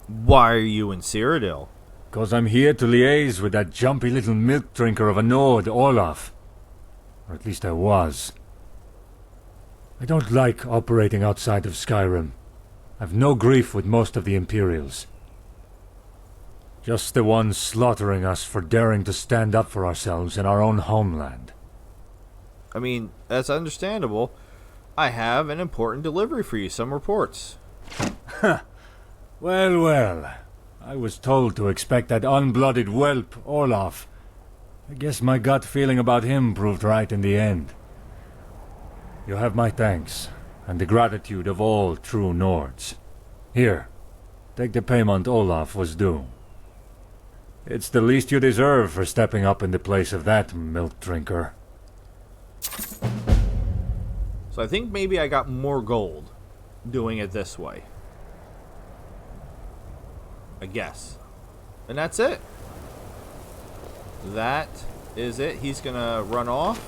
Why are you in Cyrodiil? 'Cause I'm here to liaise with that jumpy little milk drinker of a Nord, Olaf. Or at least I was. I don't like operating outside of Skyrim. I've no grief with most of the Imperials. Just the ones slaughtering us for daring to stand up for ourselves in our own homeland. I mean, that's understandable. I have an important delivery for you, some reports. Well, well. I was told to expect that unblooded whelp, Olaf. I guess my gut feeling about him proved right in the end. You have my thanks, and the gratitude of all true Nords. Here, take the payment Olaf was due. It's the least you deserve for stepping up in the place of that milk drinker. So I think maybe I got more gold doing it this way. I guess. And that's it. That is it. He's gonna run off.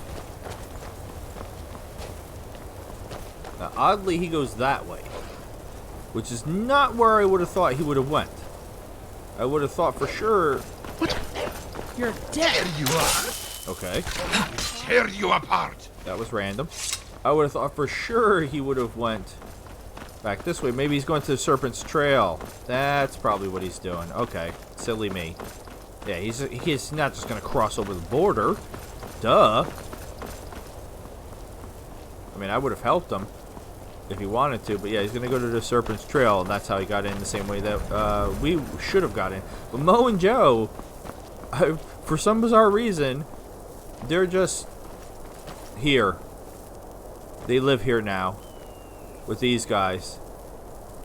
Now, oddly, he goes that way, which is not where I would have thought he would have went. I would have thought for sure. You're dead. There you are. Okay. Tear you apart. That was random. I would have thought for sure he would have went Back this way. Maybe he's going to the Serpent's Trail. That's probably what he's doing. Okay. Silly me. Yeah, he's not just going to cross over the border. Duh. I mean, I would have helped him if he wanted to, but yeah, he's going to go to the Serpent's Trail, and that's how he got in the same way that we should have got in. But Mo and Joe, for some bizarre reason, they're just here. They live here now with these guys.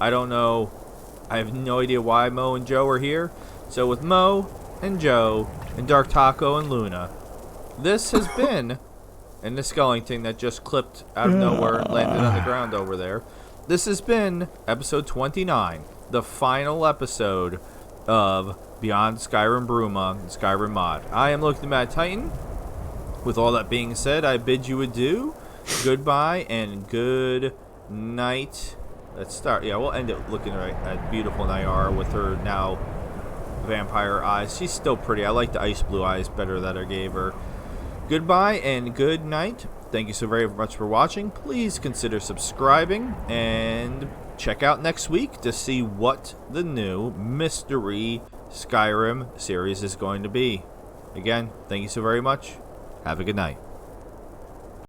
I don't know. I have no idea why Mo and Joe are here. So with Mo and Joe and Dark Taco and Loona, this has been, and the sculling thing that just clipped out of nowhere and landed on the ground over there. This has been episode 29, the final episode of Beyond Skyrim Bruma and Skyrim Mod. I am Loki the Mad Titan. With all that being said, I bid you adieu, goodbye, and good night. Let's start. Yeah, we'll end it looking right at beautiful Nayara with her now vampire eyes. She's still pretty. I like the ice blue eyes better that I gave her. Goodbye and good night. Thank you so very much for watching. Please consider subscribing and check out next week to see what the new Mystery Skyrim series is going to be. Again, thank you so very much. Have a good night.